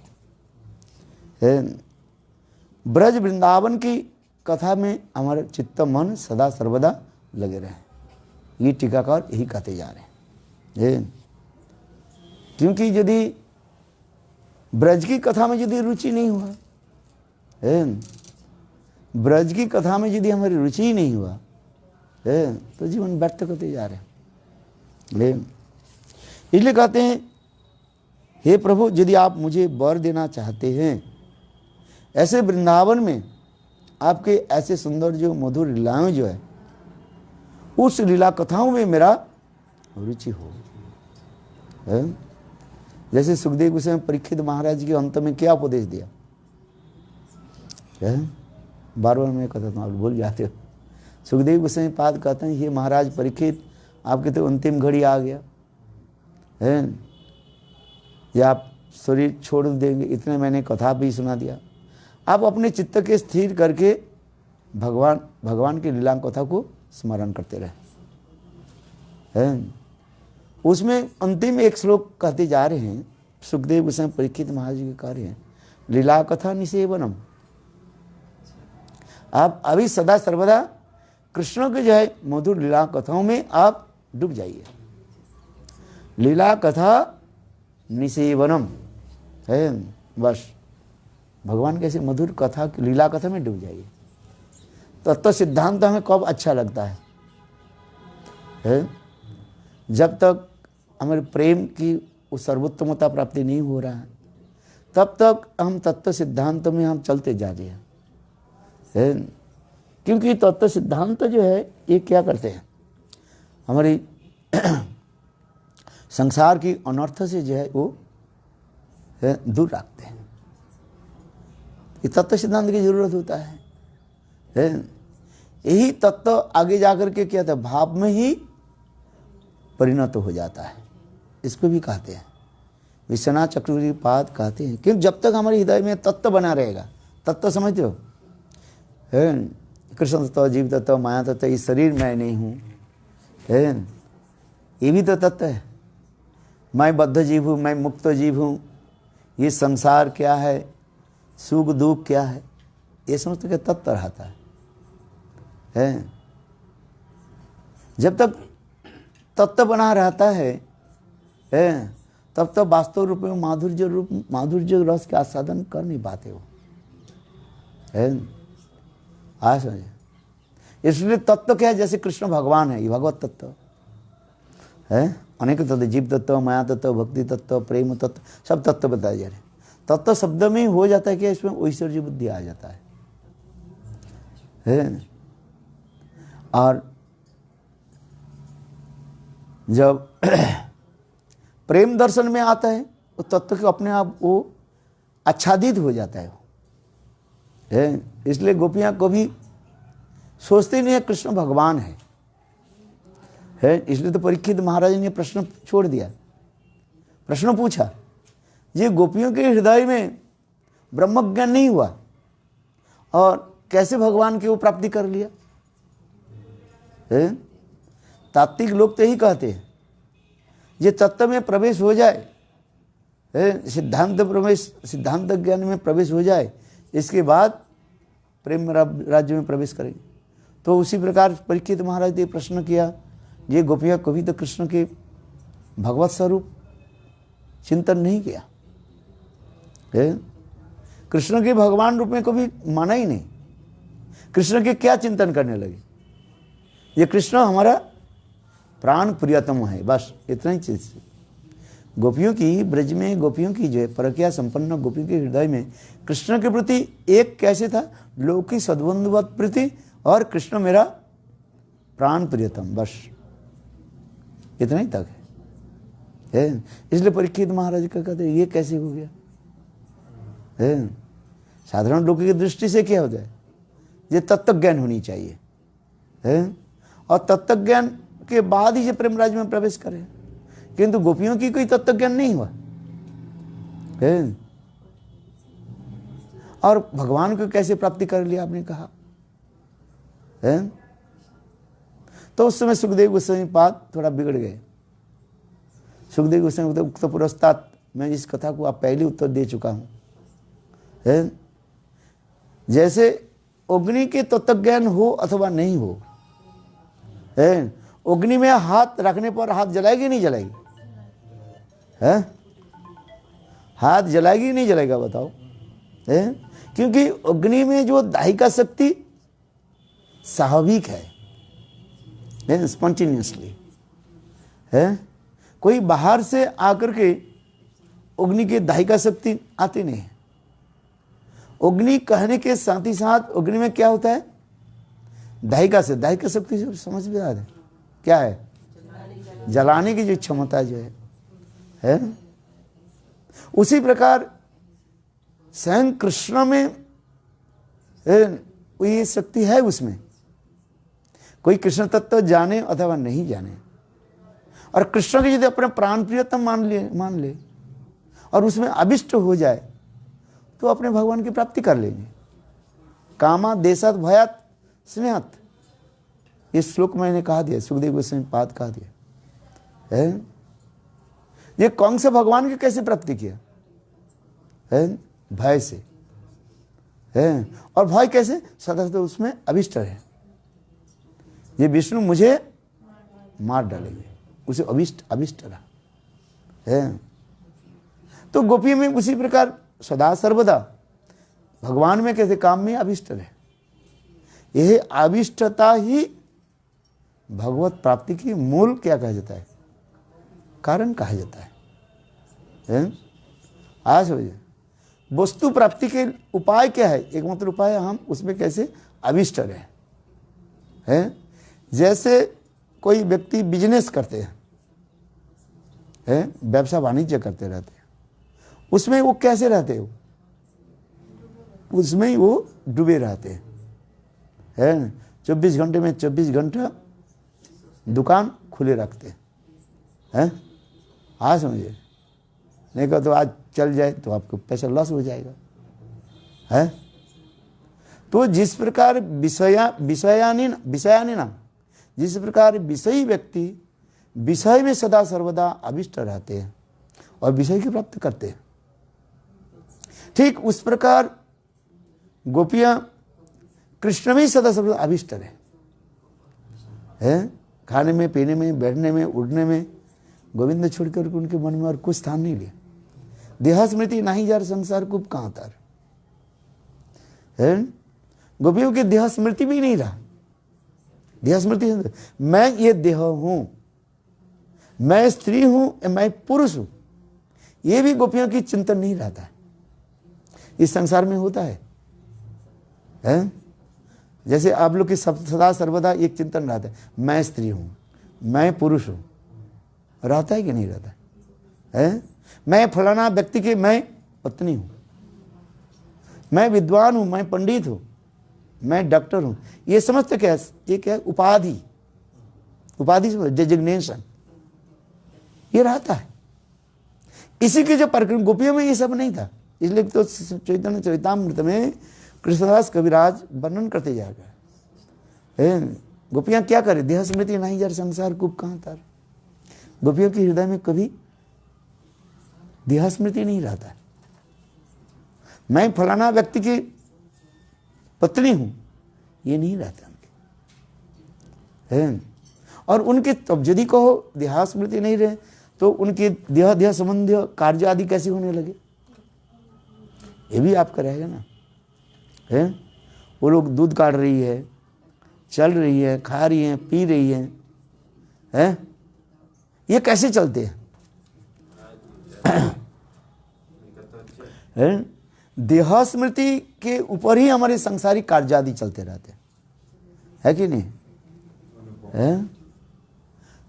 ब्रज वृंदावन की कथा में हमारे चित्त मन सदा सर्वदा लगे रहे, ये टीकाकार यही कहते जा रहे हैं। क्योंकि यदि ब्रज की कथा में यदि रुचि नहीं हुआ, ब्रज की कथा में यदि हमारी रुचि ही नहीं हुआ तो जीवन व्यर्थ होते जा रहे हैं। इसलिए कहते हैं हे प्रभु, यदि आप मुझे वर देना चाहते हैं, ऐसे वृंदावन में आपके ऐसे सुंदर जो मधुर लीलाएं जो है उस लीला कथाओं में मेरा रुचि हो। जैसे सुखदेव गोस्वामी परीक्षित महाराज के अंत में क्या उपदेश दिया, बार बार मैं कहता हूँ, आप भूल जाते हो। सुखदेव गोस्वामी पाद कहते हैं, ये महाराज परीक्षित, आपके तो अंतिम घड़ी आ गया है, या आप शरीर छोड़ देंगे, इतने मैंने कथा भी सुना दिया। आप अपने चित्त के स्थिर करके भगवान की लीला कथा को स्मरण करते रहे। उसमें अंतिम एक श्लोक कहते जा रहे हैं, सुखदेव गोस्वामी परीक्षित महाराज के कह रहे हैं, लीला कथा निसेवनम। आप अभी सदा सर्वदा कृष्ण के जो है मधुर लीला कथाओं में आप डूब जाइए। लीला कथा निसेवनम है, बस भगवान कैसे मधुर कथा लीला कथा में डूब जाइए। तत्व सिद्धांत हमें कब अच्छा लगता है? जब तक हमारे प्रेम की उस सर्वोत्तमता प्राप्ति नहीं हो रहा है, तब तक हम तत्व सिद्धांत में हम चलते जा रहे हैं। क्योंकि तत्व सिद्धांत जो है ये क्या करते हैं, हमारी संसार की अनर्थ से जो है वो दूर रखते हैं। ये तत्व सिद्धांत की जरूरत होता है। यही तत्व आगे जाकर के क्या था, भाव में ही परिणत हो जाता है। इसको भी कहते हैं विश्वनाथ चक्रवर्ती पाद कहते हैं कि जब तक हमारे हृदय में तत्व बना रहेगा, तत्व समझते हो, कृष्ण तत्व, जीव तत्व, माया तत्व, ये शरीर मैं नहीं हूँ, ये भी तो तत्व है। मैं बद्ध जीव हूँ, मैं मुक्त जीव हूँ, ये संसार क्या है, सुख दुख क्या है, ये समझते कि तत्व रहता है। जब तक तत्व बना रहता है तब तक वास्तव रूप में माधुर्य रस के आस्वादन कर नहीं पाते हो। आज समझे, इसलिए तत्व क्या है, जैसे कृष्ण भगवान है, ये भगवत तत्व है। अनेक तत्व, जीव तत्व, माया तत्व, भक्ति तत्व, प्रेम तत्व, सब तत्व बताए जा रहे हैं। तत्व शब्द में ही हो जाता है कि इसमें ऐश्वर्य बुद्धि आ जाता है। और जब प्रेम दर्शन में आता है तो तत्व के अपने आप वो आच्छादित हो जाता है। इसलिए गोपियां कभी सोचते नहीं है कृष्ण भगवान है। इसलिए तो परीक्षित महाराज ने प्रश्न छोड़ दिया, प्रश्न पूछा, ये गोपियों के हृदय में ब्रह्म ज्ञान नहीं हुआ और कैसे भगवान की वो प्राप्ति कर लिया। तात्विक लोग तो यही कहते हैं, ये तत्व में प्रवेश हो जाए, सिद्धांत ज्ञान में प्रवेश हो जाए, इसके बाद प्रेम राज्य में प्रवेश करेंगे। तो उसी प्रकार परीक्षित महाराज ने प्रश्न किया, ये गोपियाँ कभी तो कृष्ण के भगवत स्वरूप चिंतन नहीं किया, कृष्ण के भगवान रूप में कभी माना ही नहीं। कृष्ण के क्या चिंतन करने लगे, ये कृष्ण हमारा प्राण प्रियतम है, बस इतना ही चीज। गोपियों की ब्रज में, गोपियों की जो है परकिया संपन्न गोपियों के हृदय में कृष्ण के प्रति एक कैसे था, लौकिक सद्बंधुवत प्रीति और कृष्ण मेरा प्राण प्रियतम, बस इतना ही तक है। इसलिए परीक्षित महाराज का कहते ये कैसे हो गया। साधारण लोगों की दृष्टि से क्या होता है, ये तत्व ज्ञान होनी चाहिए और तत्व ज्ञान के बाद ही ये प्रेम राज में प्रवेश करे, किंतु गोपियों की कोई तत्व ज्ञान नहीं हुआ और भगवान को कैसे प्राप्ति कर लिया आपने कहा। तो उस समय सुखदेव गोस्वामी पाद थोड़ा बिगड़ गए। सुखदेव गोस्वामी उक्त पुरस्तात, मैं इस कथा को आप पहले उत्तर दे चुका हूं। जैसे अग्नि के तत्व ज्ञान हो अथवा नहीं हो, अग्नि में हाथ रखने पर हाथ जलाएगी नहीं जलाएगी, हाथ जलाएगी नहीं जलाएगा बताओ। क्योंकि अग्नि में जो दाहिका शक्ति स्वाभाविक है, स्पॉन्टेनियसली है, कोई बाहर से आकर के अग्नि की दाहिका शक्ति आती नहीं है। अग्नि कहने के साथ ही साथ अग्नि में क्या होता है, दाहिका शक्ति से समझ में आता है क्या है, जलाने की जो क्षमता जो है। उसी प्रकार स्वयं कृष्ण में ये शक्ति है उसमें। कोई कृष्ण तत्व जाने अथवा नहीं जाने और कृष्ण के यदि अपने प्राण प्रियतम मान ले और उसमें अभिष्ट हो जाए तो अपने भगवान की प्राप्ति कर लेंगे। कामा देशात भयात स्नेहत, ये श्लोक मैंने कहा दिया, सुखदेव गोस्वामी पाद कहा दिया है। ये कौन से भगवान की कैसे प्राप्ति किया है, भय से है। और भय कैसे, सदा तो उसमें अभिष्ट है, ये विष्णु मुझे मार डालेंगे, उसे अभिष्ट रहा है। तो गोपी में उसी प्रकार सदा सर्वदा भगवान में कैसे काम में अभिष्ट रहे। यह अभिष्टता ही भगवत प्राप्ति की मूल क्या कहा जाता है, कारण कहा जाता है। आज हो जाए वस्तु प्राप्ति के उपाय क्या है, एकमात्र उपाय है हम उसमें कैसे अभिष्ट रहे। जैसे कोई व्यक्ति बिजनेस करते हैं, व्यवसाय वाणिज्य करते रहते हैं, उसमें वो कैसे रहते हो, उसमें ही वो डूबे रहते हैं, है 24 घंटे में 24 घंटा दुकान खुले रखते हैं। हाँ समझिए, नहीं कहा तो आज चल जाए तो आपको पैसा लॉस हो जाएगा, है। तो जिस प्रकार विषयानी ना, जिस प्रकार विषयी व्यक्ति विषय में सदा सर्वदा अभिष्ट रहते हैं और विषय की प्राप्त करते हैं, ठीक उस प्रकार गोपियां कृष्ण में सदा सर्वदा अभिष्ट है। खाने में, पीने में, बैठने में, उड़ने में गोविंद छोड़कर उनके मन में और कुछ स्थान नहीं लिया। देहा स्मृति नहीं जार संसार को कहाँ तार, है। गोपियों की देह स्मृति भी नहीं रहा। देह स्मृति मैं ये देह हूं, मैं स्त्री हूं, मैं पुरुष हूं, ये भी गोपियों की चिंतन नहीं रहता है। इस संसार में होता है, हैं? जैसे आप लोग की सदा सर्वदा एक चिंतन रहता है, मैं स्त्री हूं, मैं पुरुष हूं, रहता है कि नहीं रहता है? मैं फलाना व्यक्ति की मैं पत्नी हूं, मैं विद्वान हूं, मैं पंडित हूं, मैं डॉक्टर हूं, ये समझते क्या, ये क्या उपाधि, उपाधि डेजिग्नेशन, ये रहता है। इसी के जो प्रकरण गोपियों में ये सब नहीं था, इसलिए तो चैतन्य चरितामृत में कृष्णदास कविराज वर्णन करते जाएगा। गोपियां क्या करें, देह स्मृति नहीं जार संसार कूप कहाँ तार। गोपियों के हृदय में कभी देह स्मृति नहीं रहता है। मैं फलाना व्यक्ति की पत्नी हूं, ये नहीं रहता उनके। और उनके तब यदि कहो देह स्मृति नहीं रहे तो उनके देह संबंधी कार्य आदि कैसे होने लगे, ये भी आपका रहेगा ना, है। वो लोग दूध काट रही है, चल रही है, खा रही है, पी रही है, ये कैसे चलते हैं? देह स्मृति के ऊपर ही हमारे सांसारिक कार्य आदि चलते रहते हैं, है कि नहीं, है।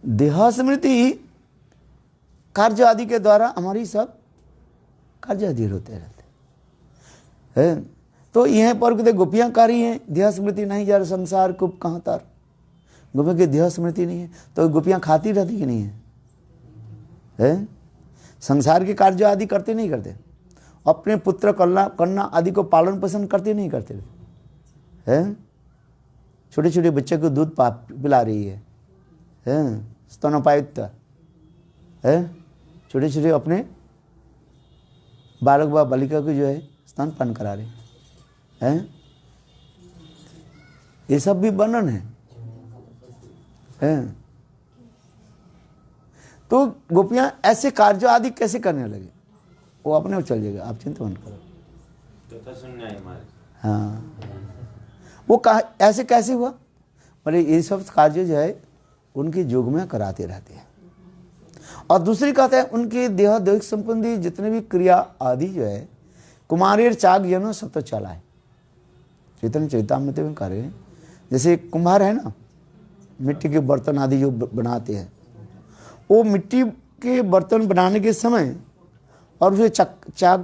देह स्मृति कार्य आदि के द्वारा हमारी सब कार्य आदि होते रहते हैं। तो यह पर गोपियां कारी हैं, देह स्मृति नहीं जा रहा संसार को कहाँ तार। गोपियों की देह स्मृति नहीं है तो गोपियां खाती रहती कि नहीं है? संसार के कार्य आदि करते नहीं करते, अपने पुत्र कन्या आदि को पालन पोषण करते नहीं करते, हैं? छोटे छोटे बच्चे को दूध पिला रही है, स्तनपायुक्त है, छोटे छोटे अपने बालक व बालिका को जो है स्तनपान करा रहे हैं। ये सब भी वर्णन है। तो गोपियां ऐसे कार्य आदि कैसे करने लगे, वो अपने चल जाएगा, आप चिंता मत करो। हाँ, वो ऐसे कैसे हुआ, बोले ये सब कार्य जो है उनके जोग में कराते रहते हैं। और दूसरी कहते हैं उनके देह दैहिक संबंधी जितने भी क्रिया आदि जो है कुमारेर चाग यनो सत चला है। चैतन्य चरितामृत में कह रहे हैं, जैसे कुम्हार है ना, मिट्टी के बर्तन आदि जो बनाते हैं, वो मिट्टी के बर्तन बनाने के समय और उसे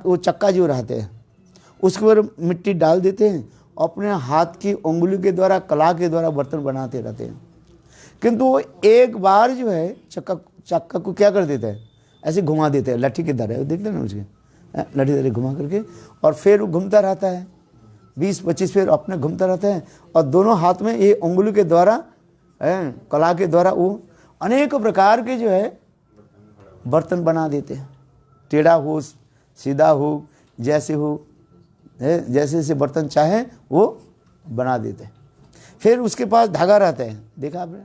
वो चक्का जो रहते हैं उसके ऊपर मिट्टी डाल देते हैं, अपने हाथ की उंगली के द्वारा कला के द्वारा बर्तन बनाते रहते हैं। किंतु वो एक बार जो है चक्का को क्या कर देता है, ऐसे घुमा देते हैं, लट्ठी के तरह देखते हैं ना उसके, लट्ठी तरह घुमा करके, और फिर वो घूमता रहता है 20-25 फिर अपने घूमता रहता है, और दोनों हाथ में ये उंगली के द्वारा कला के द्वारा वो अनेक प्रकार के जो है बर्तन बना देते हैं। टेढ़ा हो, सीधा हो, जैसे हो, जैसे जैसे बर्तन चाहे वो बना देते हैं। फिर उसके पास धागा रहता है, देखा आपने,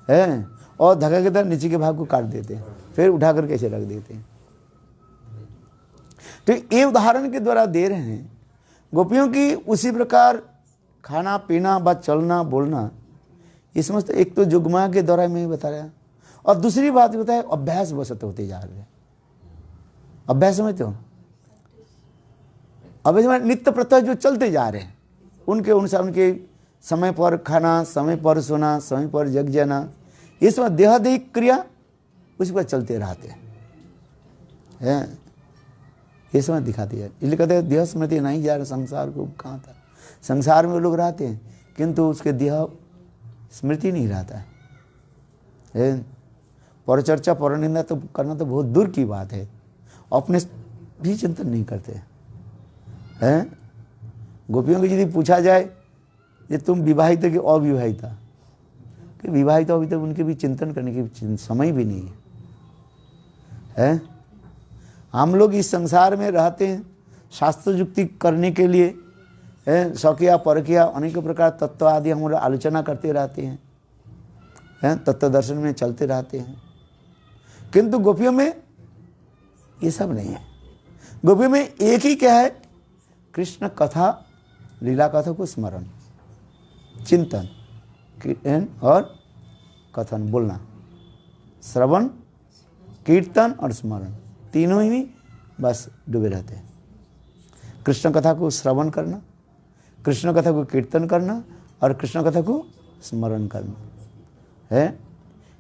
है, और धागा के द्वारा नीचे के भाग को काट देते हैं, फिर उठा कर कैसे रख देते हैं। तो ये उदाहरण के द्वारा दे रहे हैं गोपियों की उसी प्रकार खाना पीना, बात चलना बोलना, ये समझते एक तो जुगमा के द्वारा मैं बता रहा, और दूसरी बात बताया अभ्यास बसत होते जा रहे हैं। अभ्यास समझते हो, अभ्यास नित्य प्रत्यय जो चलते जा रहे हैं उनके अनुसार, उनके समय पर खाना, समय पर सोना, समय पर जग जाना, ये सब देहादिक क्रिया उस पर चलते रहते हैं। ये समय दिखाती है। इसलिए कहते हैं देह स्मृति नहीं जा रहा, संसार को कहाँ था। संसार में वो लोग रहते हैं किंतु उसके देह स्मृति नहीं रहता है। परचर्चा परनिंदा तो करना तो बहुत दूर की बात है, अपने भी चिंतन नहीं करते हैं। गोपियों को यदि पूछा जाए कि तुम विवाहित कि अविवाहिता, कि विवाहित अभी तक उनके भी चिंतन करने की समय भी नहीं है। हम लोग इस संसार में रहते हैं शास्त्र युक्ति करने के लिए, स्वकीय परकीय अनेक प्रकार तत्व आदि हम लोग आलोचना करते रहते हैं, तत्व दर्शन में चलते रहते हैं, किंतु गोपियों में ये सब नहीं है। गोपियों में एक ही क्या है, कृष्ण कथा लीला कथा को स्मरण, चिंतन और कथन, बोलना, श्रवण, कीर्तन और स्मरण, तीनों ही बस डूबे रहते हैं। कृष्ण कथा को श्रवण करना, कृष्ण कथा को कीर्तन करना और कृष्ण कथा को स्मरण करना है।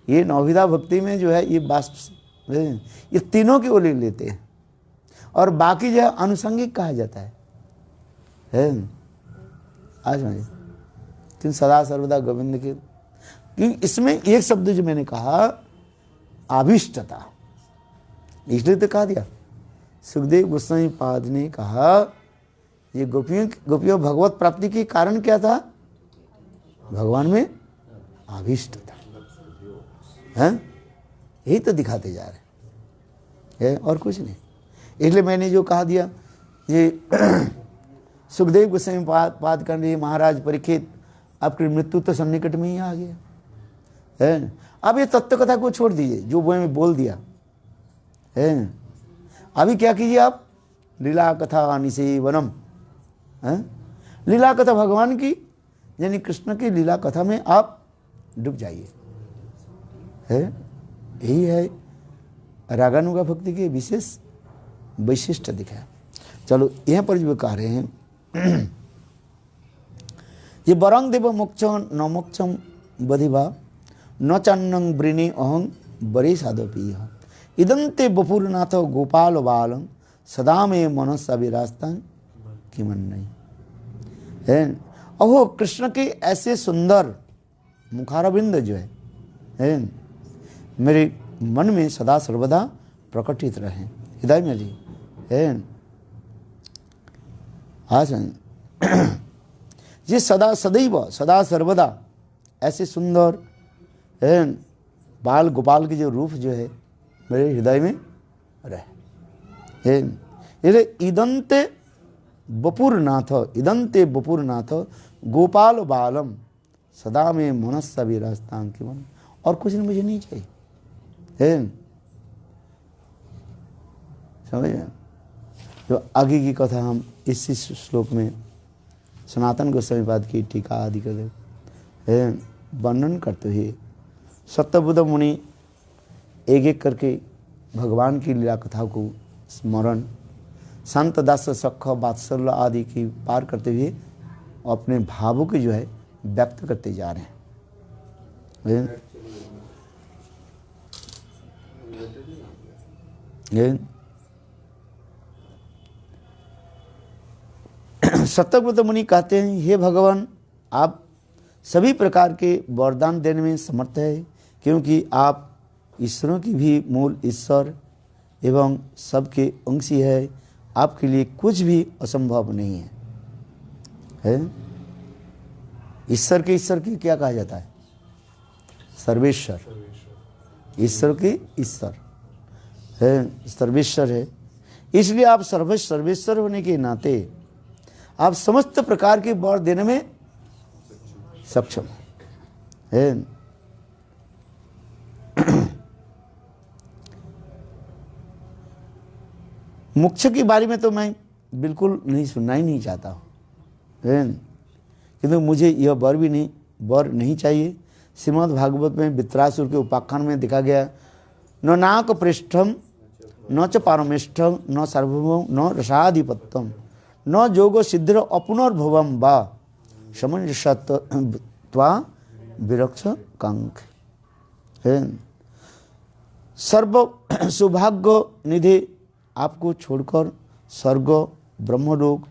ये नवविधा भक्ति में जो है ये तीनों की ओर लेते हैं और बाकी जो है अनुसंगिक कहा जाता है। आज मैं सदा सर्वदा गोविंद के, कि इसमें एक शब्द जो मैंने कहा आविष्टता, इसलिए तो कहा दिया। सुखदेव गोस्वामी पाद ने कहा ये गोपियों भगवत प्राप्ति के कारण क्या था, भगवान में आविष्टता है। यही तो दिखाते जा रहे हैं और कुछ नहीं। इसलिए मैंने जो कहा दिया, ये सुखदेव गोस्वामी पाद कर रहे महाराज परीक्षित, आपकी मृत्यु तो सन्निकट में ही आ गया है। अब ये तत्व कथा को छोड़ दीजिए जो मैंने बोल दिया है। अभी क्या कीजिए आप, लीला कथा निसेवनम, लीला कथा भगवान की यानी कृष्ण की लीला कथा में आप डूब जाइए है। यही है रागानुगा भक्ति के विशेष वैशिष्ट दिखा। चलो यहाँ पर जो कह रहे हैं ये वरंग देव मोक्ष न मोक्षम बधिवा न चन्नं वृणे अहं बरे साधपी इदंते बपुरनाथ गोपाल बालम सदा में मनसा विरास्तान कि मन नहीं है। अहो कृष्ण के ऐसे सुंदर मुखारविंद जो है मेरे मन में सदा सर्वदा प्रकटित रहे, हृदय में जी है। आज ये सदा सदैव सदा सर्वदा ऐसे सुंदर है बाल गोपाल के जो रूप जो है मेरे हृदय में रहे। इदंते बपुरनाथ गोपाल बालम सदा में मनस्सा विरास्तां की मन, और कुछ नहीं मुझे नहीं चाहिए है। समझ में जो आगे की कथा हम इसी श्लोक में सनातन गोस्वामी पाद की टीका आदि कर वर्णन करते हुए सत्यबुद्ध मुनि एक एक करके भगवान की लीला कथा को स्मरण, संत दास सख वात्सल्य आदि की पार करते हुए अपने भावों को जो है व्यक्त करते जा रहे हैं। सत्यव्रत मुनि कहते हैं, हे भगवान आप सभी प्रकार के वरदान देने में समर्थ है, क्योंकि आप ईश्वरों की भी मूल ईश्वर एवं सबके अंशी है। आपके लिए कुछ भी असंभव नहीं है। ईश्वर की क्या कहा जाता है, सर्वेश्वर। ईश्वर की ईश्वर है, सर्वेश्वर है। इसलिए आप सर्वेश्वर होने के नाते आप समस्त प्रकार के वर देने में सक्षम है। मोक्ष के बारे में तो मैं बिल्कुल नहीं सुनना ही नहीं चाहता हूँ, किंतु मुझे यह वर नहीं चाहिए। श्रीमद् भागवत में वित्रासुर के उपाख्यान में देखा गया, न नाक पृष्ठम न च पारमेष्ठम न सार्वभौम न रसाधिपत्यम न जोगो सिद्ध अपुनर्भवम वा समंजसत्वा विरक्ष कांक। सर्व सौभाग्य निधि आपको छोड़कर स्वर्ग, ब्रह्मलोक,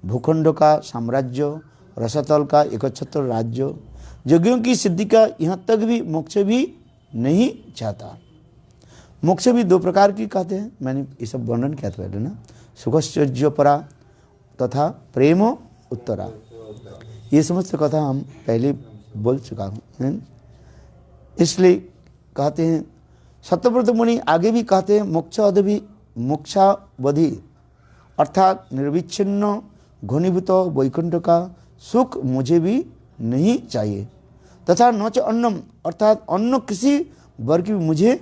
भूखंड का साम्राज्य, रसातल का एकछत्र राज्य, यज्ञों की सिद्धि का, यहाँ तक भी मोक्ष भी नहीं चाहता। मोक्ष भी दो प्रकार की कहते हैं, मैंने ये सब वर्णन किया था पहले ना, सुखश्चर्य परा तथा प्रेम उत्तरा। ये समस्त कथा हम पहले बोल चुका हूँ। इसलिए कहते हैं सत्यव्रत मुनि आगे भी कहते हैं मोक्षावधि अर्थात निर्विच्छिन्न घनीभूत वैकुंठ का सुख मुझे भी नहीं चाहिए, तथा न च अन्नम अर्थात अन्न किसी वर्ग की मुझे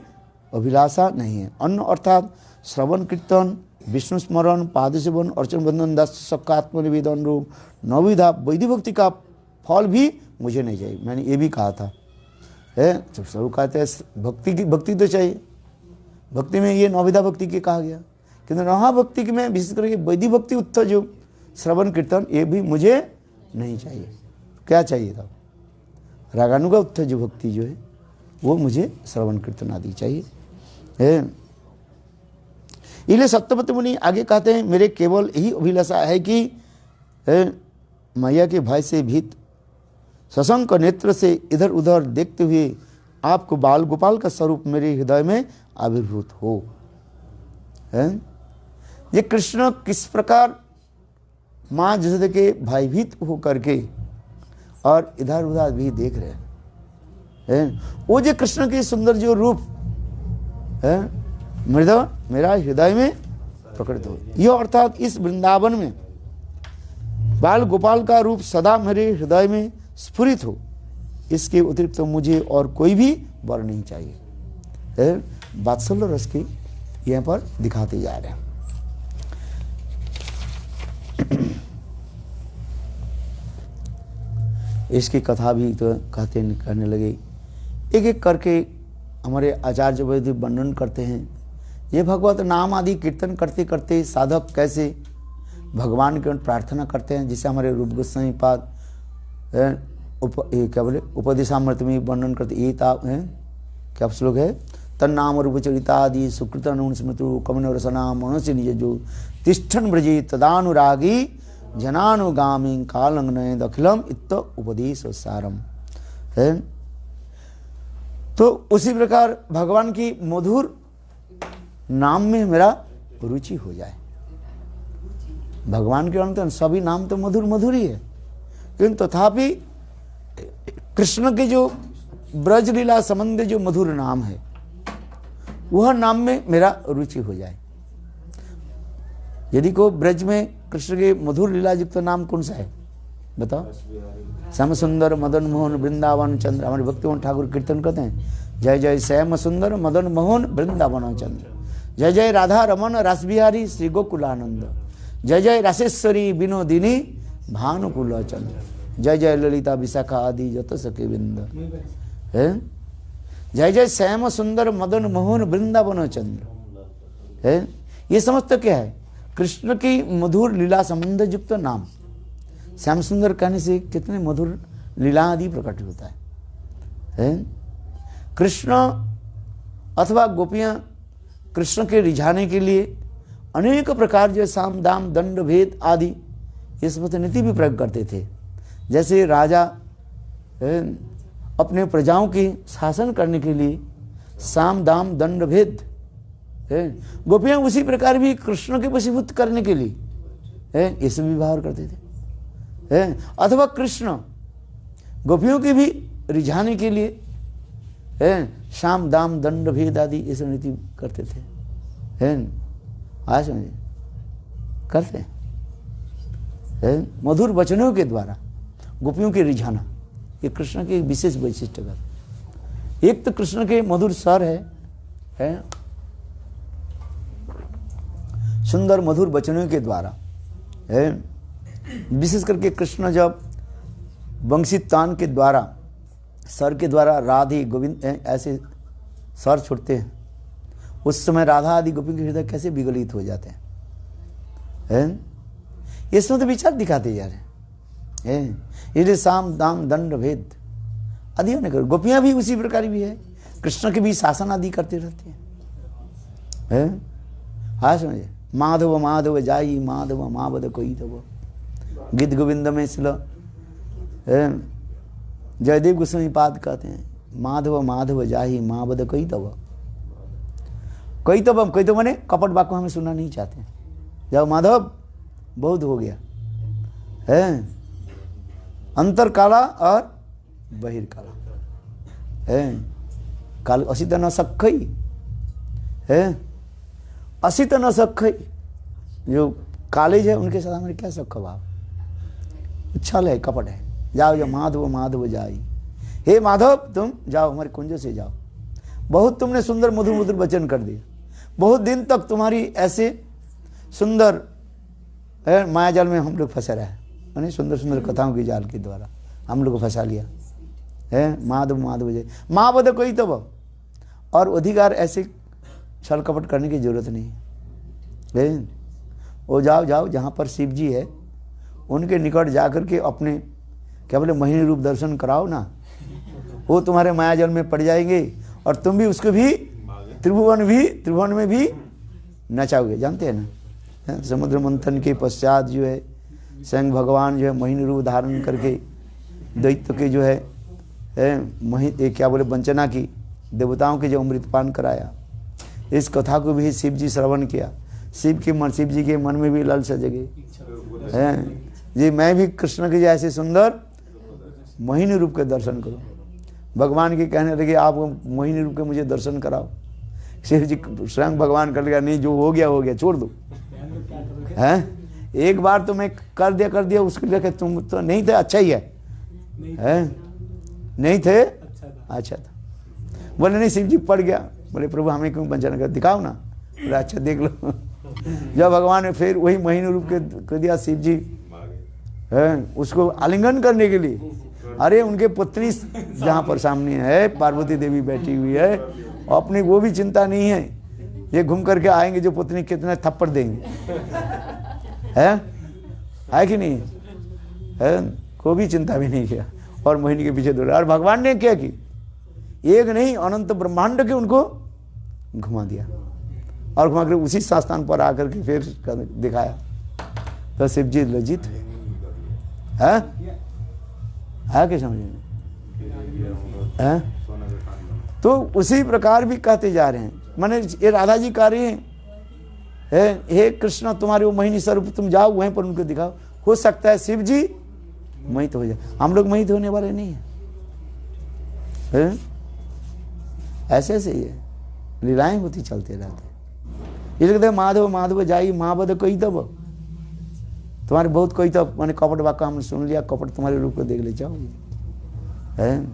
अभिलाषा नहीं है। अन्न अर्थात श्रवण कीर्तन, विष्णु स्मरण, पाद सेवन, अर्चन बंधन, दास सबका आत्मनिवेदन रूप नवविधा वैदिक भक्ति का फल भी मुझे नहीं चाहिए। मैंने ये भी कहा था है, सब कहते हैं भक्ति तो चाहिए, भक्ति में ये नवविधा भक्ति के कहा गया, किंतु महाभक्ति में विशेष करके वैदिक भक्ति उत्तर जो श्रवण कीर्तन ये भी मुझे नहीं चाहिए। क्या चाहिए था? रागानुगा उत्तर जो भक्ति जो है वो मुझे श्रवण कीर्तन आदि चाहिए है। इसलिए सत्यव्रत मुनि आगे कहते हैं मेरे केवल यही अभिलाषा है कि मैया के भय से भीत सशंक नेत्र से इधर उधर देखते हुए आपको बाल गोपाल का स्वरूप मेरे हृदय में आविर्भूत हो। है ये कृष्ण किस प्रकार माँ जसोदा के भयभीत हो करके और इधर उधर भी देख रहे हैं, वो जो कृष्ण के सुंदर जो रूप है मेरा हृदय में प्रकट हो। यह अर्थात इस वृंदावन में बाल गोपाल का रूप सदा मेरे हृदय में स्फुरित हो, इसके अतिरिक्त तो मुझे और कोई भी वर नहीं चाहिए। वात्सल्य रस के यहाँ पर दिखाते जा रहे हैं। इसकी कथा भी तो कहने लगे, एक एक करके हमारे आचार्य वैद्य वर्णन करते हैं। ये भगवत नाम आदि कीर्तन करते करते साधक कैसे भगवान की प्रार्थना करते हैं, जिसे हमारे रूप गोस्वामी पाद क्या बोले उपदेशामृत में वर्णन करते। ये क्या श्लोक है? तन्नाम रूप चरिता आदि सुकृत स्मृतु कमन रसना मनोज निज जो तिष्ठन ब्रजे तदानुरागी जनानुगामी कालंगनय दखिलम इत उपदेश सारम है। तो उसी प्रकार भगवान की मधुर नाम में मेरा रुचि हो जाए। भगवान के अंतर सभी नाम तो मधुर मधुर ही है, किंतु तथापि कृष्ण के जो ब्रज लीला संबंधी जो मधुर नाम है वह नाम में मेरा रुचि हो जाए। यदि को ब्रज में कृष्ण के मधुर लीला युक्त नाम कौन सा है बताओ? श्याम सुंदर मदन मोहन वृंदावन चंद्र। हमारे भक्तिमोहन ठाकुर कीर्तन करते हैं, जय जय श्याम सुंदर मदन मोहन वृंदावन चंद्र, जय जय राधा रमन रास बिहारी श्री गोकुलानंद, जय जय रासेश्वरी विनोदिनी भानुकुल चंद्र, जय जय ललिता विशाखा आदि जत सके बिंद है। जय जय श्याम सुंदर मदन मोहन वृंदावन चंद्र है। ये समझते क्या है? कृष्ण की मधुर लीला संबंध युक्त नाम। श्याम सुंदर कहने से कितने मधुर लीला आदि प्रकट होता है। कृष्ण अथवा गोपियां कृष्ण के रिझाने के लिए अनेक प्रकार जो साम दाम दंड भेद आदि इस मत नीति भी प्रयोग करते थे। जैसे राजा अपने प्रजाओं की शासन करने के लिए साम दाम दंड भेद, गोपियां उसी प्रकार भी कृष्ण के वशीभूत करने के लिए ये सब व्यवहार करते थे। अथवा कृष्ण गोपियों की भी रिझाने के लिए शाम दाम दंड भेद आदि ये सब नीति करते थे। आज समझे करते हैं मधुर वचनों के द्वारा गोपियों के रिझाना, ये कृष्ण के विशेष वैशिष्ट का। एक तो कृष्ण के मधुर स्वर है सुंदर मधुर वचनों के द्वारा है। विशेष करके कृष्ण जब वंशी तान के द्वारा स्वर के द्वारा राधे गोविंद ऐसे स्वर छोड़ते हैं, उस समय राधा आदि गोपी के हृदय कैसे विगलित हो जाते हैं। इसमें तो विचार दिखाते जा रहे हैं। ये साम दाम दंड भेद आदि होने कर गोपियां भी उसी प्रकार भी है, कृष्ण के भी शासन आदि करते रहते हैं। हाँ समझे, माधव माधव जाई माधव मावद कोई तब। गीत गोविंद में इसलिए जयदेव गोस्वामी पाद कहते हैं माधव माधव जाही मावद कोई तब। कोई तो माने कपट वाक्य हमें सुनना नहीं चाहते। जाओ माधव बहुत हो गया है, अंतर काला और बहिर काला है। काल असित न सखई है, असित न सखई। जो कालेज है उनके साथ हमारे क्या सख भाव, उछल है, कपट है। जाओ जाओ माधव माधव जाई, हे माधव तुम जाओ हमारे कुंज से जाओ। बहुत तुमने सुंदर मधुर मधुर वचन कर दिए, बहुत दिन तक तुम्हारी ऐसे सुंदर माया जाल में हम लोग फंसे रहे, यानी सुंदर सुंदर कथाओं की जाल के द्वारा हम लोग को फंसा लिया है। माधव माधव जय मावद कोई तब। और अधिकार ऐसे छल कपट करने की जरूरत नहीं है। वो जाओ जाओ जहाँ पर शिव जी है उनके निकट जाकर के अपने क्या बोले मोहिनी रूप दर्शन कराओ ना, वो तुम्हारे मायाजल में पड़ जाएंगे और तुम भी उसको भी त्रिभुवन में भी नचाओगे। जानते हैं ना, समुद्र मंथन के पश्चात जो है स्वयं भगवान जो है मोहिनी रूप धारण करके दैत्य के जो है क्या बोले वंचना की, देवताओं के जो अमृतपान कराया। इस कथा को भी शिव जी श्रवण किया। शिव जी के मन में भी लालसा जगे है जी, मैं भी कृष्ण के जैसे सुंदर मोहिनी रूप के दर्शन करूं। भगवान के कहने लगे आप मोहिनी रूप के मुझे दर्शन कराओ। शिव जी स्वयं भगवान कर लिया, नहीं जो हो गया छोड़ दो हैं। एक बार तो मैं कर दिया उसके लिए तुम तो नहीं थे, अच्छा ही है नहीं थे अच्छा था। बोले नहीं शिव जी पड़ गया। बोले प्रभु हमें क्यों वंचना कर, दिखाओ ना। बोले अच्छा देख लो। जब भगवान ने फिर वही मोहिनी रूप के कर दिया शिव जी है उसको आलिंगन करने के लिए। अरे उनके पुत्री जहाँ पर सामने है पार्वती देवी बैठी हुई है, अपनी वो भी चिंता नहीं है, ये घूम करके आएंगे जो पुतनी कितने थप्पड़ देंगे है कि नहीं है, को भी चिंता भी नहीं किया और मोहिनी के पीछे दौड़ा। और भगवान ने क्या की, एक नहीं अनंत ब्रह्मांड के उनको घुमा दिया और घुमा कर उसी स्थान पर आकर के फिर दिखाया। तो शिव जी लज्जित है क्या समझ में? तो उसी प्रकार भी कहते जा रहे हैं, माने ये राधा जी कह रहे हैं हे कृष्ण तुम्हारे वो मोहिनी स्वरूप तुम जाओ वहीं पर उनको दिखाओ। हो सकता है शिव जी मोहित हो जाए, हम लोग मोहित होने वाले नहीं है। ऐसे ऐसे ही है, लीलाएं होती चलते रहते। ये कहते माधव माधव जाई महाबद कोई तब। तुम्हारे बहुत कोई तब मैंने कपट वाक्य हमने सुन लिया, कपट तुम्हारे रूप को देख ले जाओगे है।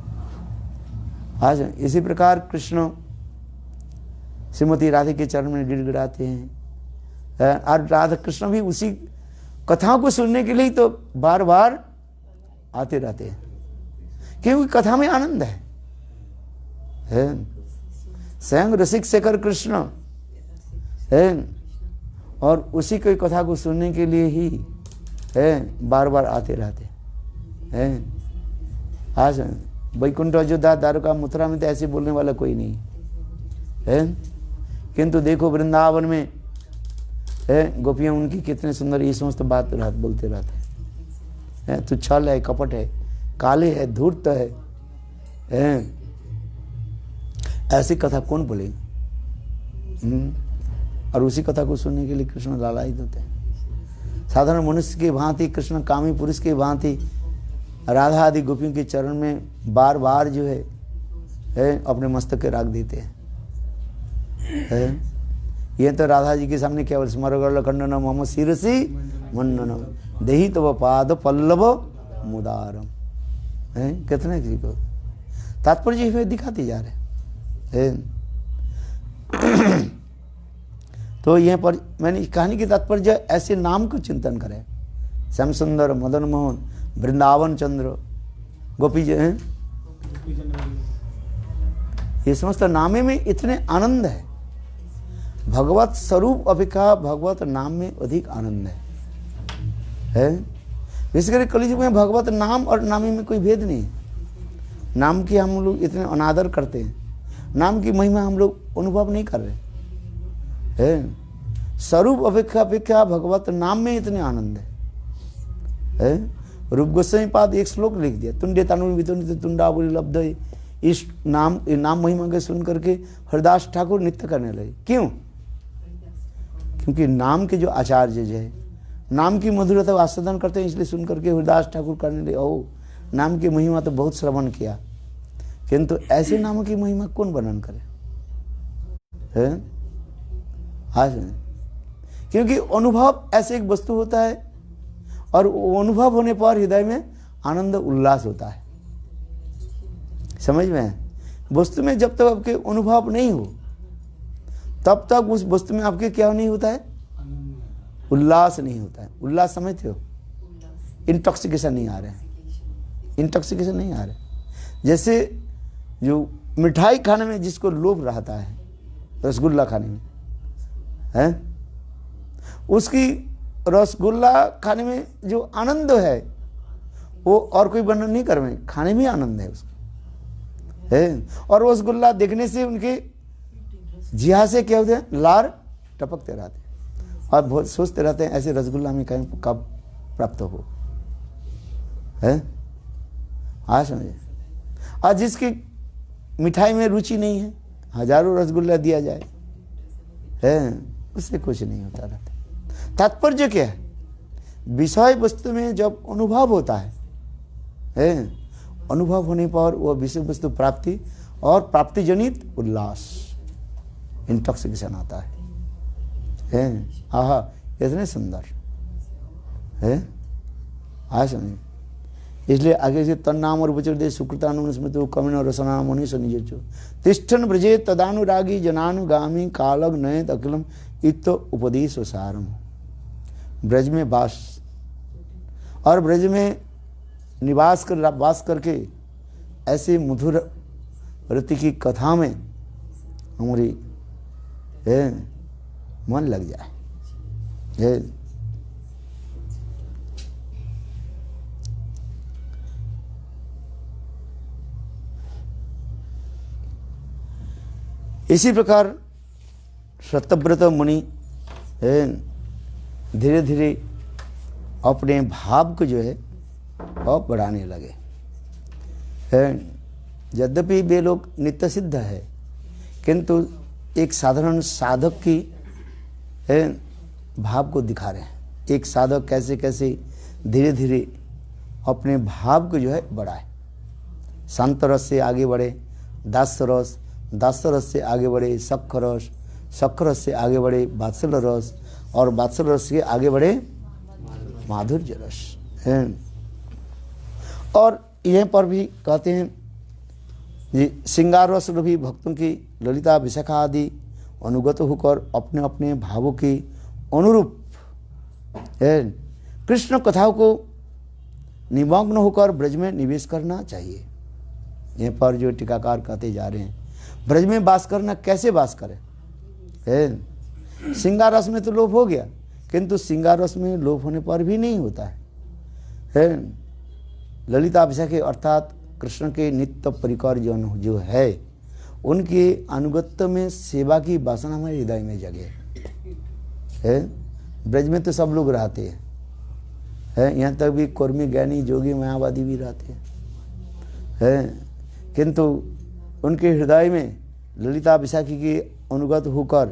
आज इसी प्रकार कृष्ण श्रीमती राधे के चरण में गिड़गिड़ाते हैं और राधा कृष्ण भी उसी कथाओं को सुनने के लिए तो बार बार आते रहते हैं, क्योंकि कथा में आनंद है। स्वयं रसिक शेखर कृष्ण है और उसी की कथा को सुनने के लिए ही है बार बार आते रहते हैं। आज वैकुंठ अयोध्या द्वारका मथुरा में तो ऐसे बोलने वाला कोई नहीं है, किंतु देखो वृंदावन में है गोपियाँ उनकी कितने सुंदर ये समस्त बात बोलते रहते हैं। तू छल है, कपट है, काले है, धूर्त है ऐसी कथा कौन बोलेगा? और उसी कथा को सुनने के लिए कृष्ण लालायित होते हैं। साधारण मनुष्य की भांति कृष्ण कामी पुरुष की भांति राधा आदि गोपियों के चरण में बार बार जो है अपने मस्तक के रख देते हैं। ये तो राधा जी के सामने क्या बोल स्मरगल खंडनम मम शिरसी मंडनम देहि तव पाद पल्लव मुदारम है। कितने किसी को तात्पर्य जी दिखाते जा रहे हैं। तो यहाँ पर मैंने कहानी की तात्पर्य ऐसे नाम को चिंतन करें, श्याम सुंदर, मदन मोहन, वृंदावन चंद्र, गोपी जी हैं, ये समस्त नामे में इतने आनंद है। भगवत स्वरूप अपेक्षा भगवत नाम में अधिक आनंद है। विशेषकर कलयुग में भगवत नाम और नामी में कोई भेद नहीं। नाम की हम लोग इतने अनादर करते हैं, नाम की महिमा हम लोग अनुभव नहीं कर रहे हैं। स्वरूप अपेक्षा अपेक्षा भगवत नाम में इतने आनंद है? रूप गोस्वामी पाद एक श्लोक लिख दिया, तुंडे तानुर वितुंड तुंडा बोली लब्ध। इस नाम महिमा के सुन करके हरदास ठाकुर नित्य करने लगे। क्यों? क्योंकि नाम के जो आचार्य जो है, नाम की मधुरता आस्वादन करते हैं, इसलिए सुन करके हरदास ठाकुर करने लगे। ओ नाम की महिमा तो बहुत श्रवण किया, किंतु ऐसे नाम की महिमा कौन वर्णन करे? हाँ, क्योंकि अनुभव ऐसे एक वस्तु होता है और अनुभव होने पर हृदय में आनंद उल्लास होता है। समझ में? वस्तु में जब तक आपके अनुभव नहीं हो तब तक उस वस्तु में आपके क्या नहीं होता है? उल्लास नहीं होता है। उल्लास समझते हो? इंटॉक्सिकेशन नहीं आ रहा है, इंटॉक्सिकेशन नहीं आ रहा है। जैसे जो मिठाई खाने में जिसको लोभ रहता है, रसगुल्ला खाने में है, उसकी रसगुल्ला खाने में जो आनंद है वो और कोई वर्णन नहीं कर में, खाने में आनंद है उसको है। और रसगुल्ला देखने से उनके जिहा से क्या होते हैं? लार टपकते रहते हैं और बहुत सोचते रहते हैं ऐसे रसगुल्ला में कहीं कब प्राप्त हो है। हाँ समझे? और जिसकी मिठाई में रुचि नहीं है, हजारों रसगुल्ला दिया जाए है, उससे कुछ नहीं होता रहता। तात्पर्य क्या है? विषय वस्तु में जब अनुभव होता है, अनुभव होने पर वह विषय वस्तु प्राप्ति और प्राप्ति जनित उल्लास, इंटॉक्सिकेशन आता है। आहा इतने सुंदर है। हाँ समझे? इसलिए आगे से तन्नाम और उपचर दे सुकृतानुस्मृत कमिन रसना मनीष निजो तिष्ठन ब्रजे तदानुरागी जनानुगामी कालग नयत अखिलम इत उपदेश सारम। ब्रज में वास और ब्रज में निवास कर वास करके ऐसे मधुर रति की कथा में हमारी मन लग जाए। इसी प्रकार सत्यव्रत मुनि धीरे धीरे अपने भाव को जो है वह बढ़ाने लगे। यद्यपि वे लोग नित्य सिद्ध है, किंतु एक साधारण साधक की भाव को दिखा रहे हैं। एक साधक कैसे कैसे धीरे धीरे अपने भाव को जो है बढ़ाए। शांत रस से आगे बढ़े दास्य रस, दास्य रस से आगे बढ़े सख्य रस, सख्य रस से आगे बढ़े वात्सल्य रस और वात्सल्य रस से आगे बढ़े माधुर्य रस। और यहीं पर भी कहते हैं जी श्रृंगार रस भी भक्तों की ललिता विशाखा आदि अनुगत होकर अपने अपने भावों के अनुरूप कृष्ण कथाओं को निमग्न होकर ब्रज में निवेश करना चाहिए। यहीं पर जो टीकाकार कहते जा रहे हैं ब्रज में वास करना, कैसे वास करें? श्रृंगार रस में तो लोभ हो गया, किंतु श्रृंगार रस में लोभ होने पर भी नहीं होता है। ललिता विशाखे अर्थात कृष्ण के नित्य परिकर जो है उनके अनुगत्य में सेवा की वासना हमारे हृदय में जगे है। ब्रज में तो सब लोग रहते हैं, यहाँ तक भी कर्मी ज्ञानी जोगी मायावादी भी रहते हैं, किंतु उनके हृदय में ललिता विशाखी के अनुगत होकर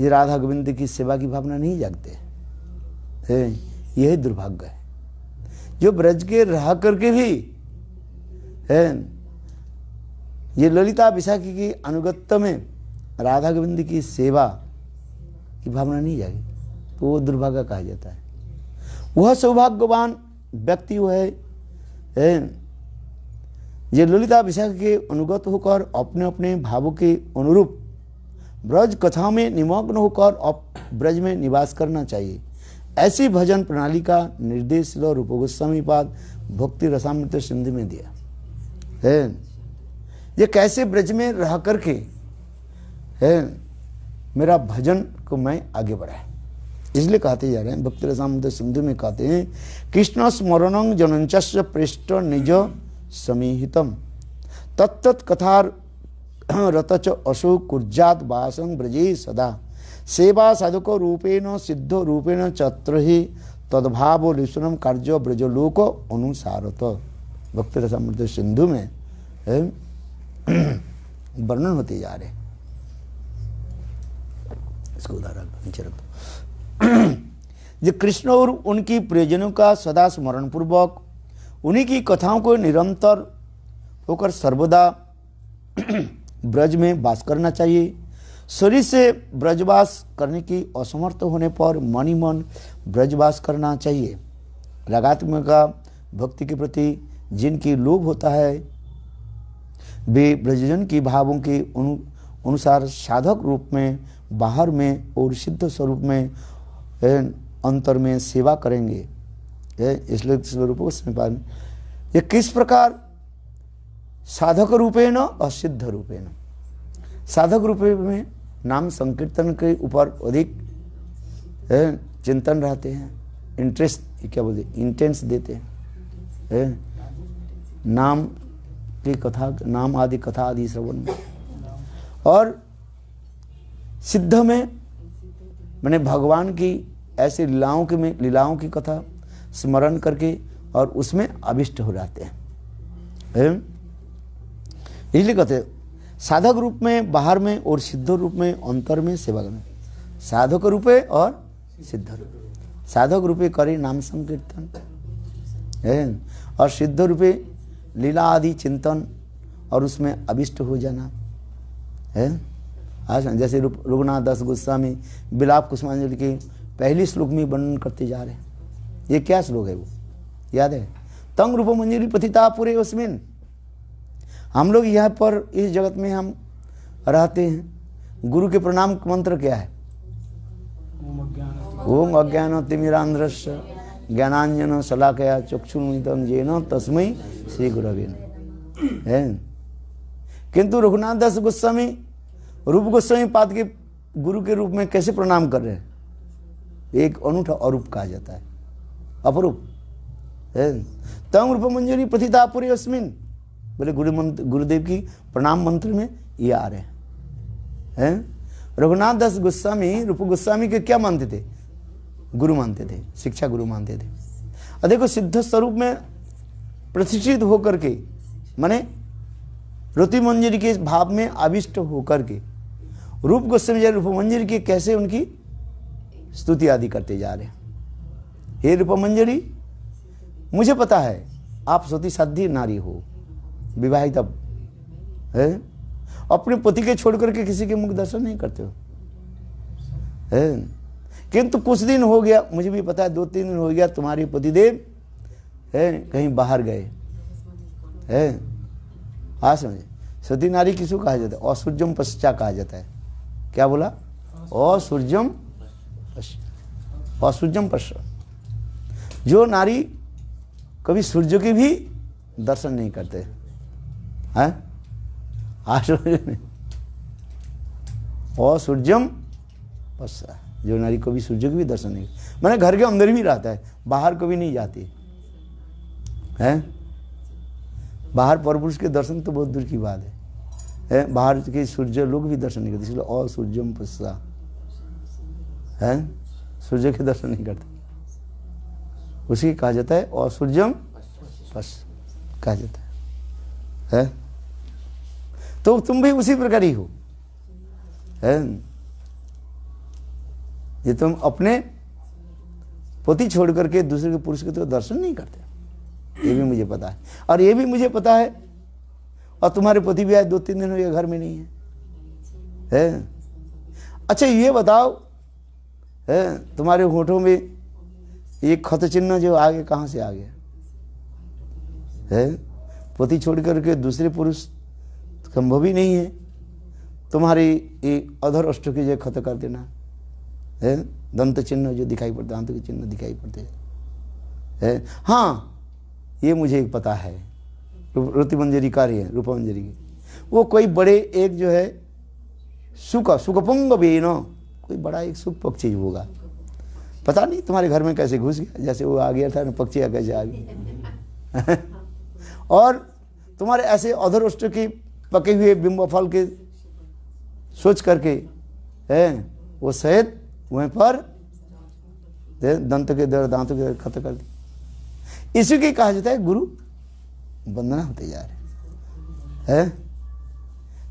ये राधा गोविंद की सेवा की भावना नहीं जागते हैं। यही दुर्भाग्य है। जो ब्रज के रह करके भी ये ललिता विशाखी की अनुगत्य में राधा गोविंद की सेवा की भावना नहीं जागी तो वो दुर्भाग्य कहा जाता है। वह सौभाग्यवान व्यक्ति वो है ये ललिता विशाखी के अनुगत होकर अपने अपने भावों के अनुरूप ब्रज कथा में निमग्न होकर ब्रज में निवास करना चाहिए। ऐसी भजन प्रणाली का निर्देश रूप गोस्वामी पाद भक्ति रसामृत सिंधु में दिया है। ये कैसे ब्रज में रह करके मेरा भजन को मैं आगे बढ़ाए, इसलिए कहते जा रहे हैं। भक्ति रसामृत सिंधु में कहते हैं कृष्ण स्मरणं जनंच पृष्ठ निज समीहितम तत्त कथार रतच अशोक कुर्जात वासं ब्रजे सदा सेवा साधक रूपेण सिद्ध रूपेण चत्र ही तद्भाव लिशुनम कार्य ब्रजलोक अनुसारत। भक्ति रसामृत सिंधु में वर्णन होते जा रहे। इसको उदाहरण नीचे रख दो। जो कृष्ण और उनकी प्रियजनों का सदा स्मरण पूर्वक उन्हीं की कथाओं को निरंतर होकर सर्वदा ब्रज में वास करना चाहिए। शरीर से ब्रजवास करने की असमर्थ होने पर मन ही मन ब्रजवास करना चाहिए। रागात्मक भक्ति के प्रति जिनकी लोभ होता है वे ब्रजजन की भावों के अनुसार साधक रूप में, बाहर में और सिद्ध स्वरूप में, अंतर में सेवा करेंगे। इसलिए स्वरूप ये किस प्रकार साधक रूपेण और सिद्ध रूपेण। साधक रूपे में नाम संकीर्तन के ऊपर अधिक चिंतन रहते हैं, इंटरेस्ट क्या बोलते, इंटेंस देते हैं नाम की कथा, नाम आदि कथा आदि श्रवण में। और सिद्ध में मैंने भगवान की ऐसी लीलाओं की कथा स्मरण करके और उसमें अभिष्ट हो जाते हैं। इसलिए कहते हैं साधक रूप में, बाहर में और सिद्ध रूप में, अंतर में सेवा करना। साधक रूपे और सिद्ध रूपे। साधक रूपे करे नाम संकीर्तन और सिद्ध रूपे लीला आदि चिंतन और उसमें अभिष्ट हो जाना है। आज जैसे रघुनाथ दास गोस्वामी विलाप कुसुमांजलि के पहली श्लोक में वर्णन करते जा रहे हैं। ये क्या श्लोक है वो याद है? तंग रूप मंजरी पतिता पूरे उसमें। हम लोग यहाँ पर इस जगत में हम रहते हैं। गुरु के प्रणाम मंत्र क्या है? ओम अज्ञान तिमिरांध्रस्य ज्ञानांजन शलाकया चक्षुरुन्मिलितं येन तस्मै श्री गुरवे नमः। किंतु रघुनाथ दास गोस्वामी रूप गोस्वामी पाद के गुरु के रूप में कैसे प्रणाम कर रहे हैं? एक अनूठा अरूप कहा जाता है, अपरूप। तम रूप मंजरी प्रथिता पुरे अस्मिन, बोले गुरुदेव की प्रणाम मंत्र में ये आ रहे हैं। रघुनाथ दास गोस्वामी रूप गोस्वामी के क्या मानते थे? गुरु मानते थे, शिक्षा गुरु मानते थे। और देखो सिद्ध स्वरूप में प्रतिष्ठित होकर के, माने रति मंजरी के भाव में आविष्ट होकर के रूप गोस्वामी रूप मंजरी के कैसे उनकी स्तुति आदि करते जा रहे हैं। हे रूप मंजरी, मुझे पता है आप सती साध्य नारी हो, विवाहित अब है, अपने पति के छोड़ करके किसी के मुख दर्शन नहीं करते हो है। किंतु कुछ दिन हो गया, मुझे भी पता है 2-3 दिन हो गया, तुम्हारे पतिदेव है कहीं बाहर गए है। हाँ समझे, सती नारी किसको कहा जाता है? असुर्जम पश्चा कहा जाता है। क्या बोला? असुर्जम असुर्जम पश्चा। जो नारी कभी सूर्य के भी दर्शन नहीं करते हैं, असुर्जम पश्चा। जो नारी कभी सूर्य के भी दर्शन नहीं, मैंने घर के अंदर भी रहता है, बाहर कभी नहीं जाती है। बाहर परपुरुष के दर्शन तो बहुत दूर की बात है, बाहर के सूर्य लोग भी दर्शन नहीं करते, इसलिए असुर्जम पश्चा है, सूर्य के दर्शन नहीं करते। उसी कहा जाता है असुर्जम पश्चा कहा जाता है। तो तुम भी उसी प्रकार ही हो है। ये तुम अपने पति छोड़ करके दूसरे के पुरुष के तो दर्शन नहीं करते, ये भी मुझे पता है। और ये भी मुझे पता है, और तुम्हारे पति भी आए 2-3 दिन हो गए घर में नहीं है। अच्छा ये बताओ, है तुम्हारे होठों में एक खत चिन्ह जो आगे कहाँ से आ गया है? पति छोड़ करके दूसरे पुरुष संभव ही नहीं है। तुम्हारी ये अधर अष्ट की जो खत कर देना है, दंत चिन्ह जो दिखाई पड़ता है, दांत के चिन्ह दिखाई पड़ते हैं। हाँ ये मुझे पता है, रति मंजरी कार्य है, रूप मंजरी की। वो कोई बड़े एक जो है सुखपुंग बेनो, कोई बड़ा एक सुख पक्षी होगा, पता नहीं तुम्हारे घर में कैसे घुस गया, जैसे वो आ गया था ना पक्षी कैसे आ गया। और तुम्हारे ऐसे अधर अष्ट की पके हुए बिंब फल के सोच करके है वो शायद वहीं पर दांतों के खत्म कर दी। इसी के कहा जाता है गुरु वंदना होते जा रहे हैं।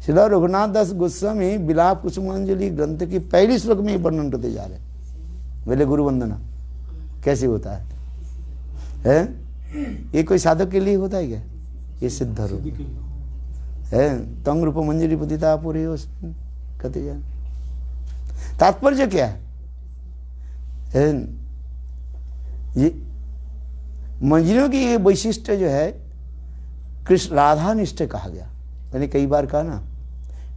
श्री रघुनाथ दास गोस्वामी विलाप कुसुमांजलि ग्रंथ की पहली श्लोक में ही वर्णन करते जा रहे हैं। बोले गुरु वंदना कैसे होता है? ये कोई साधक के लिए होता है क्या? ये सिद्ध रूप है। तंग रूप मंजरी पतिता पूरे कहते जा। तात्पर्य क्या है? ये मंजरियों की ये वैशिष्ट जो है कृष्ण राधा निष्ठ कहा गया। मैंने कई बार कहा ना,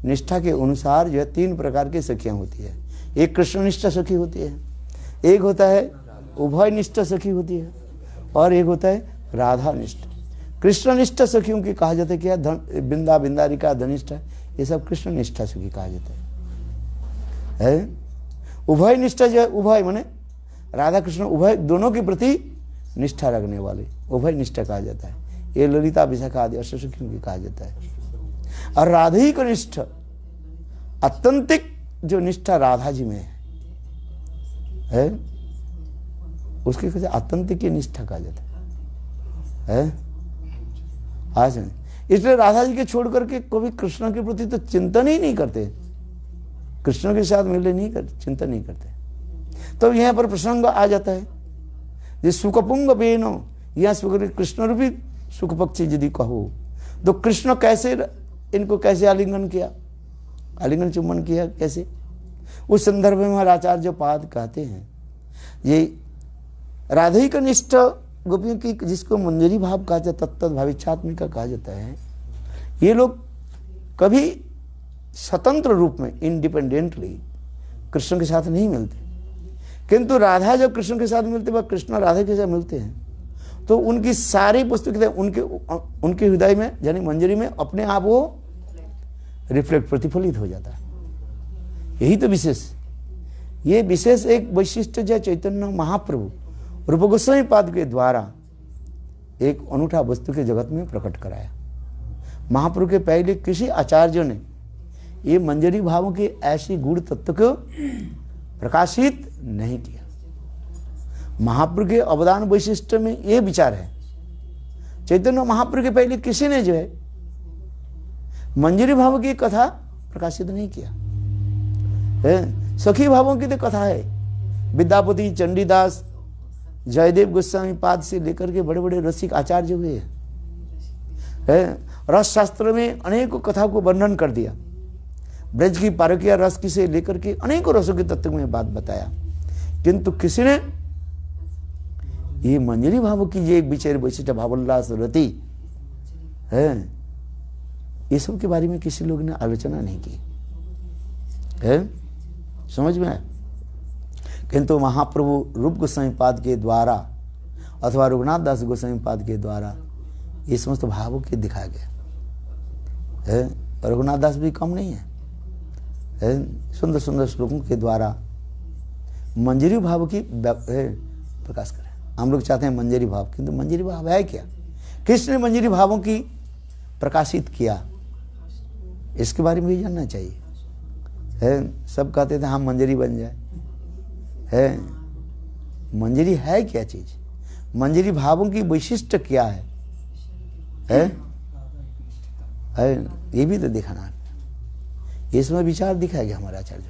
निष्ठा के अनुसार जो है 3 प्रकार की सखियां होती है। एक कृष्णनिष्ठ सखी होती है, एक होता है उभय निष्ठ सखी होती है, और एक होता है राधा निष्ठ। कृष्णनिष्ठ सखियों की कहा जाता है क्या? बिंदा बिंदारिका धनिष्ठा, ये सब कृष्णनिष्ठा सखी कहा जाता है। उभय निष्ठा जो है, उभय माने राधा कृष्ण उभय दोनों के प्रति निष्ठा रखने वाले उभय निष्ठा कहा जाता है। ये ललिता विशाखा आदि अष्ट सखियों की कहा जाता है। और राधिक निष्ठ अत्यंतिक जो निष्ठा राधा जी में है उसकी कैसे आतंतिक की निष्ठा कहा जाता है। आज इसलिए राधा जी के छोड़ करके कभी कृष्ण के प्रति तो चिंतन ही नहीं करते, कृष्ण के साथ मिलने नहीं करते, चिंतन नहीं करते। तो यहाँ पर प्रसंग आ जाता है जे सुखपुंग बेनो, यहाँ कृष्ण रूपी सुख पक्षी यदि कहो तो कृष्ण कैसे इनको कैसे आलिंगन किया, आलिंगन चुम्बन किया कैसे, उस संदर्भ में आचार्य पाद कहते हैं ये राधिक निष्ठ गोपियों की जिसको मंजरी भाव कहा जाता है, तत्त भाविच्छात्मिका कहा जाता है। ये लोग कभी स्वतंत्र रूप में इंडिपेंडेंटली कृष्ण के साथ नहीं मिलते, किंतु राधा जब कृष्ण के साथ मिलते वह कृष्ण राधा के साथ मिलते हैं तो उनकी सारी पुस्तकें उनके हृदय में यानी मंजरी में अपने आप वो रिफ्लेक्ट प्रतिफलित हो जाता है। यही तो विशेष, ये विशेष एक वैशिष्ट जो चैतन्य महाप्रभु रूप गोस्वामी पाद के द्वारा एक अनूठा वस्तु के जगत में प्रकट कराया। महाप्रभु के पहले किसी आचार्य ने ये मंजरी भावों के ऐसी गुण तत्व को प्रकाशित नहीं किया। महाप्रभु के अवदान वैशिष्ट में ये विचार है, चैतन्य महाप्रभु के पहले किसी ने जो है मंजरी भाव की कथा प्रकाशित नहीं किया है। सखी भावों की तो कथा है, विद्यापति, चंडीदास, जयदेव गोस्वामी पाद से लेकर के बड़े बड़े रसिक आचार्य हुए हैं। रस शास्त्र में अनेकों कथा को वर्णन कर दिया, ब्रज की पारकिया रस की से लेकर के अनेकों रसों के तत्व में बात बताया, किंतु किसी ने ये मंजरी भाव की ये विचार वैशिष्ट भावोल्लास रति है, ये सब के बारे में किसी लोग ने आलोचना नहीं की है। समझ में आया? किंतु महाप्रभु रूप गोस्वामी पाद के द्वारा अथवा रघुनाथ दास गोस्वामी पाद के द्वारा ये समस्त भावों के दिखाया गया है। रघुनाथ दास भी कम नहीं है, सुंदर सुंदर श्लोकों के द्वारा मंजरी भाव की प्रकाश करें। हम लोग चाहते हैं मंजरी भाव, किंतु मंजरी भाव है क्या? किसने मंजरी भावों की प्रकाशित किया, इसके बारे में भी जानना चाहिए है। सब कहते थे हम मंजरी बन जाए है। मंजरी है क्या चीज? मंजरी भावों की वैशिष्ट क्या है? ये भी तो दिखाना, इसमें विचार दिखाया गया हमारे आचार्य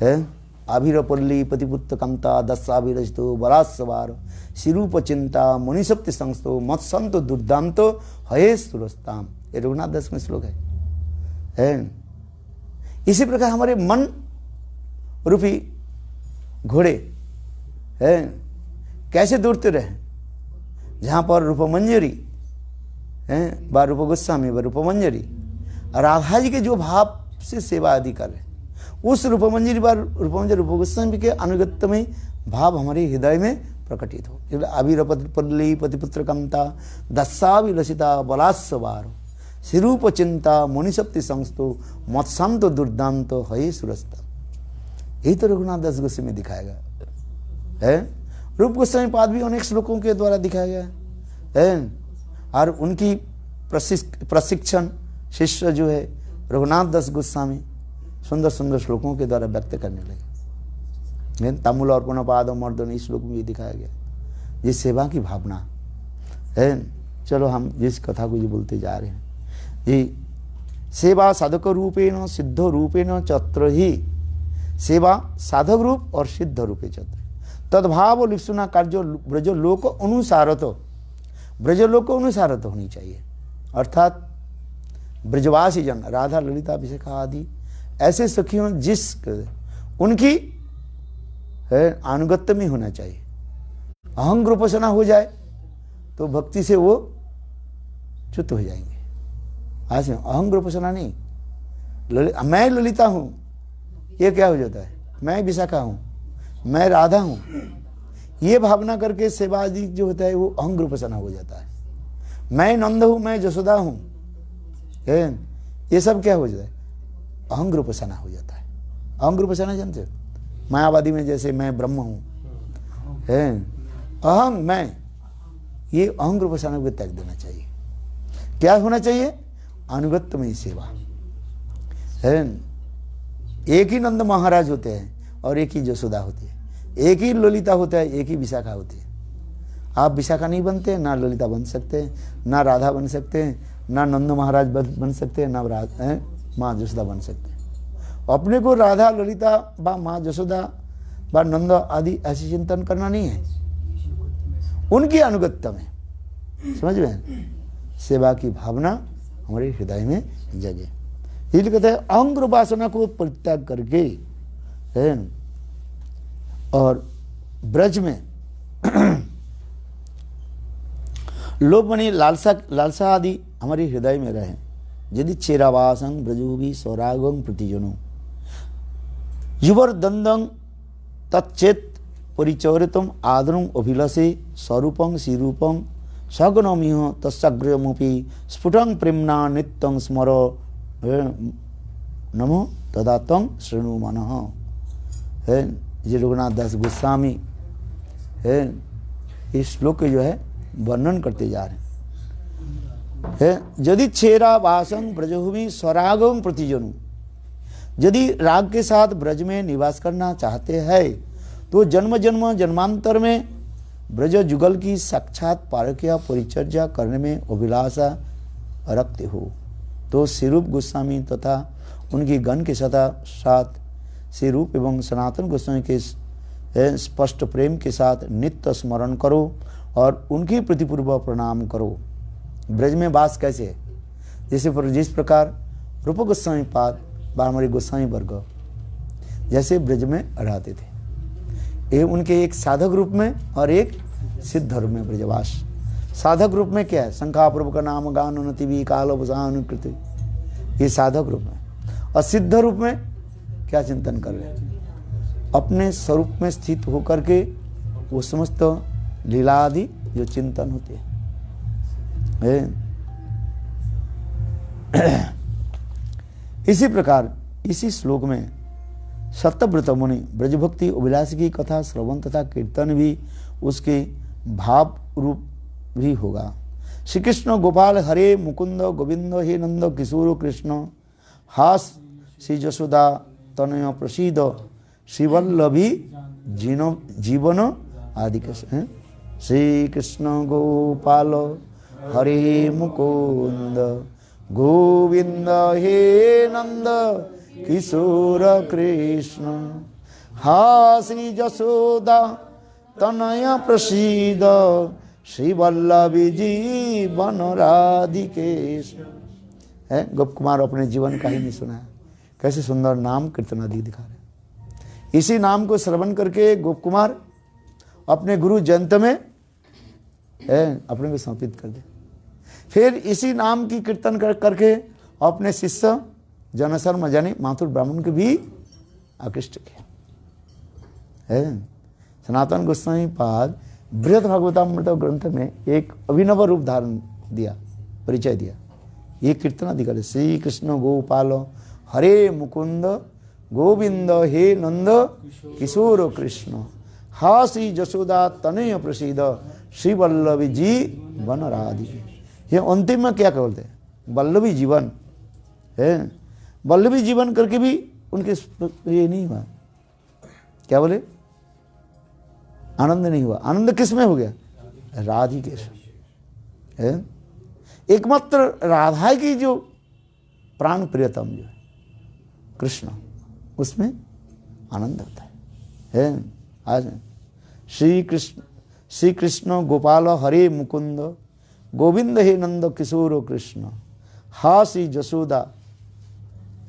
है। आभिरपल्ली पतिपुत्र कमता दस्साभिरजतो बलात्सवार शिरूप चिंता मुनिशक्ति संस्तो मत्संतो दुर्दांतो हये सुरस्ताम, ये रघुनाथ दास में श्लोक है। इसी प्रकार हमारे मन रूपी घोड़े है कैसे दौड़ते रहे, जहां पर रूपमंजरी है व रूप गोस्वामी व रूपमंजरी राधा जी के जो भाव से सेवा आदि कर रहे, उस रूपमंजरी व रूपमंजरी रूप गोस्वामी के अनुगत्य में भाव हमारे हृदय में प्रकटित हो। अभिरपल्ली पतिपुत्र कमता दस्साभिलसिता बलात्सवार शिरूप चिंता मुनिशक्ति संस्तो मत्संतो दुर्दांतो हये सुरस्ता, यही तो रघुनाथ दास गोस्वामी में दिखाया गया है। रूप गोस्वामी पाद भी अनेक श्लोकों के द्वारा दिखाया गया है। और उनकी प्रशिक्षण शिष्य जो है रघुनाथ दास गोस्वामी सुंदर सुंदर श्लोकों के द्वारा व्यक्त करने लगे। तामुल अर्पण पाद मर्दन इस श्लोक में भी दिखाया गया, ये सेवा की भावना है। चलो हम जिस कथा को ये बोलते जा रहे हैं, ये सेवा साधक रूपेण सिद्ध रूपेण चत्र ही, सेवा साधक रूप और सिद्ध रूपे चत्र, तद्भाव लिप्सुना कार्य ब्रजलोक अनुसारत, ब्रजलोक अनुसारत होनी चाहिए। अर्थात ब्रजवासी जन राधा ललिता विशाखा आदि ऐसे सखियों जिस उनकी अनुगत्य में होना चाहिए। अहंग उपासना हो जाए तो भक्ति से वो च्युत हो जाएंगे। आज अहंग उपासना नहीं, मैं ललिता हूं, ये क्या हो जाता है, मैं विशाखा हूं, मैं राधा हूं, ये भावना करके सेवादी जो होता है वो अहंग उपासना हो जाता है। मैं नंद हूं, मैं जसोदा हूं, ये सब क्या हो जाता है, अहंग उपासना हो जाता है। अहंग उपासना जानते हो, मायावादी में जैसे मैं ब्रह्म हूं, अहंग मैं, ये अहंग उपासना को त्याग देना चाहिए। क्या होना चाहिए, अनुगत्य में सेवा है। एक ही नंद महाराज होते हैं और एक ही जसोदा होती है, एक ही ललिता होता है, एक ही विशाखा होती है। आप विशाखा नहीं बनते, ना ललिता बन सकते हैं, ना राधा बन सकते हैं, ना नंद महाराज बन सकते हैं, ना माँ जसोदा बन सकते हैं। अपने को राधा ललिता बा माँ जसोदा बा नंद आदि ऐसे चिंतन करना नहीं है, उनकी अनुगत्य में, समझ में, सेवा की भावना हमारे हृदय में जगे। इसलिए कहते हैं अहंग उपासना को परित्याग करके है और ब्रज में लोभ मनी लालसा आदि हमारे हृदय में रहे। यदि चेरावासं ब्रजोभी सौरागं प्रतिजनो युवर दंदं तच्चेत परिचौरितम आदरं अभिलषे स्वरूपं श्रीरूपं सगुणमिह तस्सग्रयमपि स्फुटं प्रेम्णा नित्यं स्मर नमो तदा तं शृणु मनः। है ये रघुनाथ दास गोस्वामी है इस श्लोक के जो है वर्णन करते जा रहे हैं। यदि छेरा वासं ब्रजभूमि स्वरागं प्रतिजनु, यदि राग के साथ ब्रज में निवास करना चाहते हैं तो जन्म जन्म जन्मांतर में ब्रज जुगल की साक्षात पारकिया परिचर्या करने में अभिलाषा रखते हो तो श्रीरूप गोस्वामी तथा उनकी गण के साथ श्रीरूप एवं सनातन गोस्वामी के स्पष्ट प्रेम के साथ नित्य स्मरण करो और उनकी प्रतिपूर्व प्रणाम करो। ब्रज में वास कैसे है, जैसे जिस प्रकार रूप गोस्वामी पाद हमारे गोस्वामी वर्ग जैसे ब्रज में रहते थे, ये उनके एक साधक रूप में और एक सिद्ध रूप में ब्रजवास। साधक रूप में क्या है, शंखा प्रभु का नाम गान उन्नति भी काल अनुकृति, ये साधक रूप में। और सिद्ध रूप में क्या चिंतन कर रहे हैं, अपने स्वरूप में स्थित होकर के वो समस्त लीला आदि जो चिंतन होते हैं। इसी प्रकार इसी श्लोक में सत्यव्रत मुनि ब्रजभक्ति अभिलाष की कथा श्रवण तथा कीर्तन भी उसके भाव रूप भी होगा। श्री कृष्ण गोपाल हरे मुकुंद गोविंद हे नंद किशोर कृष्ण हास श्री जसोदा तनय प्रसीद श्रीवल्लभी जीवन आदि के श्री कृष्ण गोपाल हरे मुकुंद गोविंद हे नंद किशोर कृष्ण हा श्री जसोदा तनय प्रसीद श्री वल्लभी जीवन राधिकेश। है गोप कुमार अपने जीवन का ही नहीं सुना है, कैसे सुंदर नाम कीर्तन आदि दिखा रहे। इसी नाम को श्रवण करके गोप कुमार अपने गुरु जयंत में अपने को समर्पित कर दे। फिर इसी नाम की कीर्तन करके अपने शिष्य जनशर्मा जाने माथुर ब्राह्मण के भी आकृष्ट किया है। सनातन गोस्वामी पाद बृहद भागवतामृत ग्रंथ में एक अभिनव रूप धारण दिया, परिचय दिया। ये कीर्तन अधिकारी श्री कृष्ण गोपाल हरे मुकुंद गोविंद हे नंद किशोर कृष्ण हा श्री जसोदा तनय प्रसीद श्री वल्लभी जी वन राधि। ये अंतिम में क्या बोलते हैं, वल्लभी जीवन है। वल्लभी जीवन करके भी उनके ये नहीं हुआ, क्या बोले, आनंद नहीं हुआ। आनंद किस में हो गया, राधिकेश है, एकमात्र राधा की जो प्राण प्रियतम जो है कृष्ण, उसमें आनंद होता है। आज श्री कृष्ण गोपाल हरे मुकुंद गोविंद हे नंद किशोर कृष्ण हा श्री जसोदा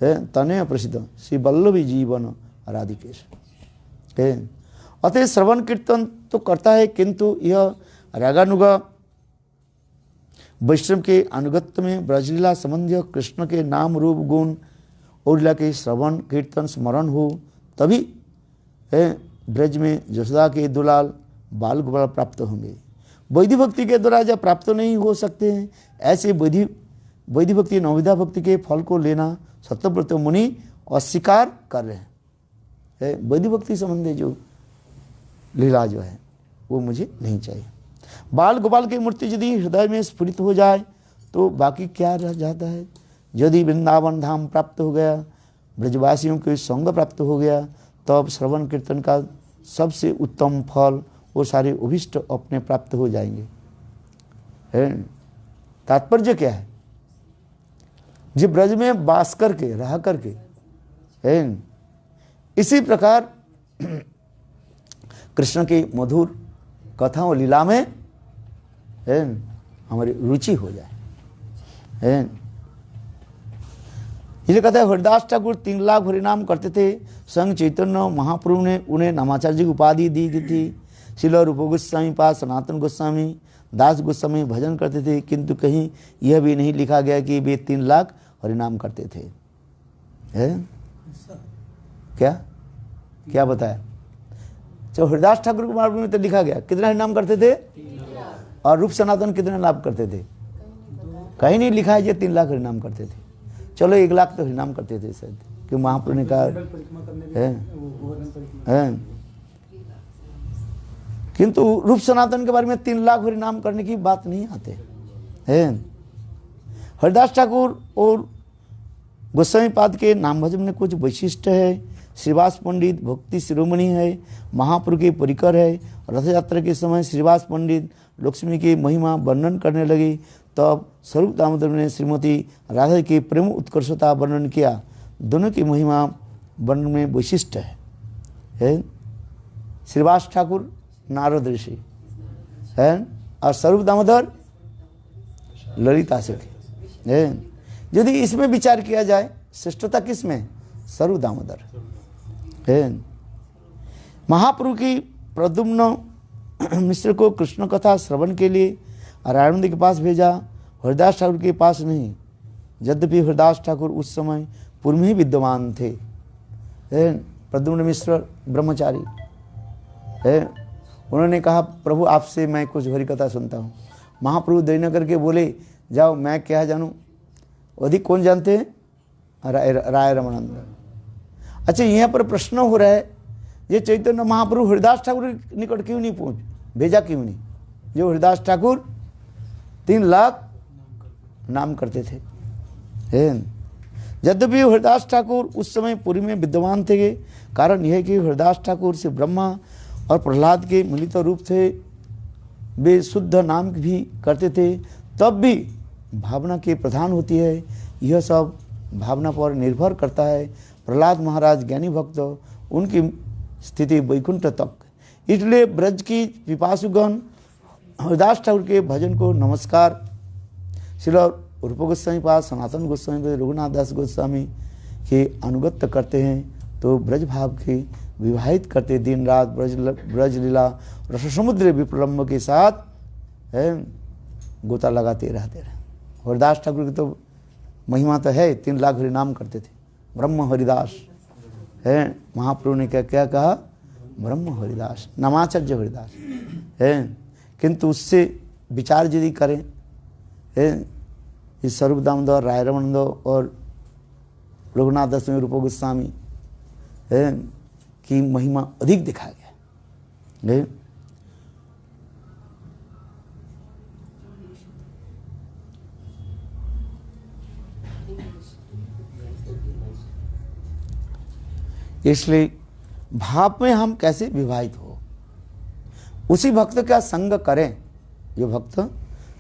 है तनय प्रसिद्ध श्री वल्लभी जीवन राधिकेश है। अतः श्रवण कीर्तन तो करता है, किंतु यह रागानुगा वैष्णव के अनुगत्य में ब्रजलीला संबंधी कृष्ण के नाम रूप गुण और लीला के श्रवण कीर्तन स्मरण हो, तभी ब्रज में जसोदा के दुलाल बाल गोपाल प्राप्त होंगे। वैधि भक्ति के द्वारा जब प्राप्त नहीं हो सकते हैं, ऐसे वैधि भक्ति नवविधा भक्ति के फल को लेना सत्यव्रत मुनि अस्वीकार कर रहे हैं। वैधि भक्ति संबंधी जो लीला जो है वो मुझे नहीं चाहिए। बाल गोपाल की मूर्ति यदि हृदय में स्फुरित हो जाए तो बाकी क्या रह जाता है। यदि वृंदावन धाम प्राप्त हो गया, ब्रजवासियों के संग प्राप्त हो गया, तब श्रवण कीर्तन का सबसे उत्तम फल वो सारे अभिष्ट अपने प्राप्त हो जाएंगे। तात्पर्य क्या है, जो ब्रज में वास करके रह करके इसी प्रकार कृष्ण की मधुर कथाओं लीला में हमारी रुचि हो जाए। इसलिए कहते हैं हरिदास ठाकुर 3 लाख हरिनाम करते थे। संघ चैतन्य महाप्रभु ने उन्हें नामाचार्य की उपाधि दी गई थी। श्रील रूप गोस्वामी पास सनातन गोस्वामी दास गोस्वामी भजन करते थे, किंतु कहीं यह भी नहीं लिखा गया कि वे 3 लाख हरिनाम करते थे। क्या क्या बताया? तो हरिदास ठाकुर कुमार में तो लिखा गया कितने हरिनाम करते थे, और रूप सनातन कितने लाभ करते थे, कहीं नहीं लिखा है ये 3 लाख हरिनाम करते थे। चलो 1 लाख तो हरिनाम करते थे शायद, कि महाप्रभु ने कहा है। किंतु रूप सनातन के बारे में 3 लाख हरिनाम करने की बात नहीं आते है। हरिदास ठाकुर और गोस्वामी पाद के नाम भजन में कुछ वैशिष्ट है। श्रीवास पंडित भक्ति शिरोमणि है, महाप्रभु के परिकर है। रथ यात्रा के समय श्रीवास पंडित लक्ष्मी की महिमा वर्णन करने लगे, तब स्वरूप दामोदर ने श्रीमती राधा की प्रेम उत्कर्षता वर्णन किया। दोनों की महिमा वर्णन में वैशिष्ट है। श्रीवास ठाकुर नारद ऋषि है, और स्वरूप दामोदर ललिता से है। यदि इसमें विचार किया जाए श्रेष्ठता किसमें, स्वरूप दामोदर है। महाप्रभु की प्रद्युम्न मिश्र को कृष्ण कथा श्रवण के लिए रायनंद के पास भेजा, हरिदास ठाकुर के पास नहीं। यद्यपि हरिदास ठाकुर उस समय पूर्व में ही विद्यमान थे। प्रद्युम्न मिश्र ब्रह्मचारी है। उन्होंने कहा प्रभु आपसे मैं कुछ हरि कथा सुनता हूँ। महाप्रभु दया करके बोले जाओ, मैं क्या जानूँ, अधिक कौन जानते हैं, राय रमानंद। अच्छा, यहाँ पर प्रश्न हो रहा है, ये चैतन्य महाप्रभु हरिदास ठाकुर के निकट क्यों नहीं पहुँच, भेजा क्यों नहीं, जो हरिदास ठाकुर 3 लाख नाम करते थे। यद्यपि हरिदास ठाकुर उस समय पुरी में विद्यमान थे, कारण यह कि हरिदास ठाकुर से ब्रह्मा और प्रहलाद के मिलित रूप थे। वे शुद्ध नाम भी करते थे, तब भी भावना के प्रधान होती है। यह सब भावना पर निर्भर करता है। प्रहलाद महाराज ज्ञानी भक्त, उनकी स्थिति वैकुंठ तक। इसलिए ब्रज की पिपासुगण हरिदास ठाकुर के भजन को नमस्कार। श्रील रूप गोस्वामी पास सनातन गोस्वामी रघुनाथ दास गोस्वामी के अनुगत्य करते हैं, तो ब्रज भाव के विवाहित करते दिन रात ब्रज लीला रस समुद्र विप्रलम्ब के साथ गोता लगाते रहते रहे। हरिदास ठाकुर की तो महिमा तो है, 3 लाख हरिनाम करते थे। ब्रह्म हरिदास है। महाप्रभु ने क्या क्या कहा, ब्रह्म हरिदास, नामाचार्य हरिदास है। किंतु उससे विचार यदि करें इस स्वरूप दामोदर, राय रमानंद और रघुनाथ दास रूप गोस्वामी की महिमा अधिक दिखाया गया है। इसलिए भाव में हम कैसे विवाहित हो, उसी भक्त का संग करें जो भक्त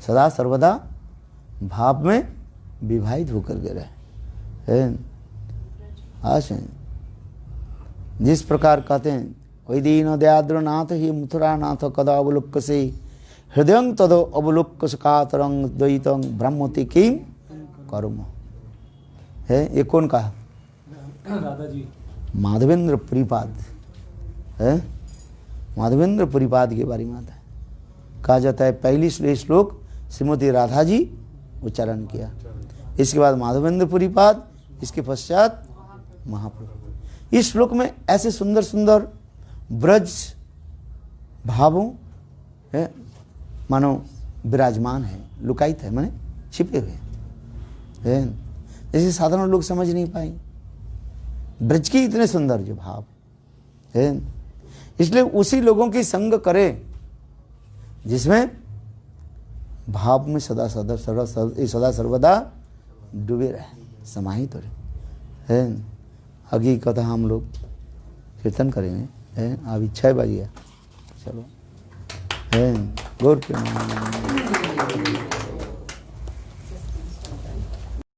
सदा सर्वदा भाव में विवाहित होकर के रहे। आशा जिस प्रकार कहते हैं वही दीन दयाद्र नाथ ही मथुरा नाथ कदा अवलोक से हृदय तदो अवलोक कातरंग द्वैतं ब्रह्मति किम कर्म है। ये कौन कहा? राधा जी। माधवेंद्र पुरीपाद है। माधवेंद्र पुरीपाद के बारे में आता है, कहा जाता है पहली श्लोक श्रीमती राधा जी उच्चारण किया, इसके बाद माधवेंद्र पुरीपाद, इसके पश्चात महाप्रभु। इस श्लोक में ऐसे सुंदर सुंदर ब्रज भावों है मानो विराजमान है, लुकायित है, माने छिपे हुए है, जैसे साधारण लोग समझ नहीं पाए। ब्रज की इतने सुंदर जो भाव है, इसलिए उसी लोगों की संग करे जिसमें भाव में सदा सर्वदा डूबे रहे, समाहित हो रहे है। आगे कथा हम लोग कीर्तन करेंगे है। अभी 6 बज गया, चलो है। गौर प्रेम।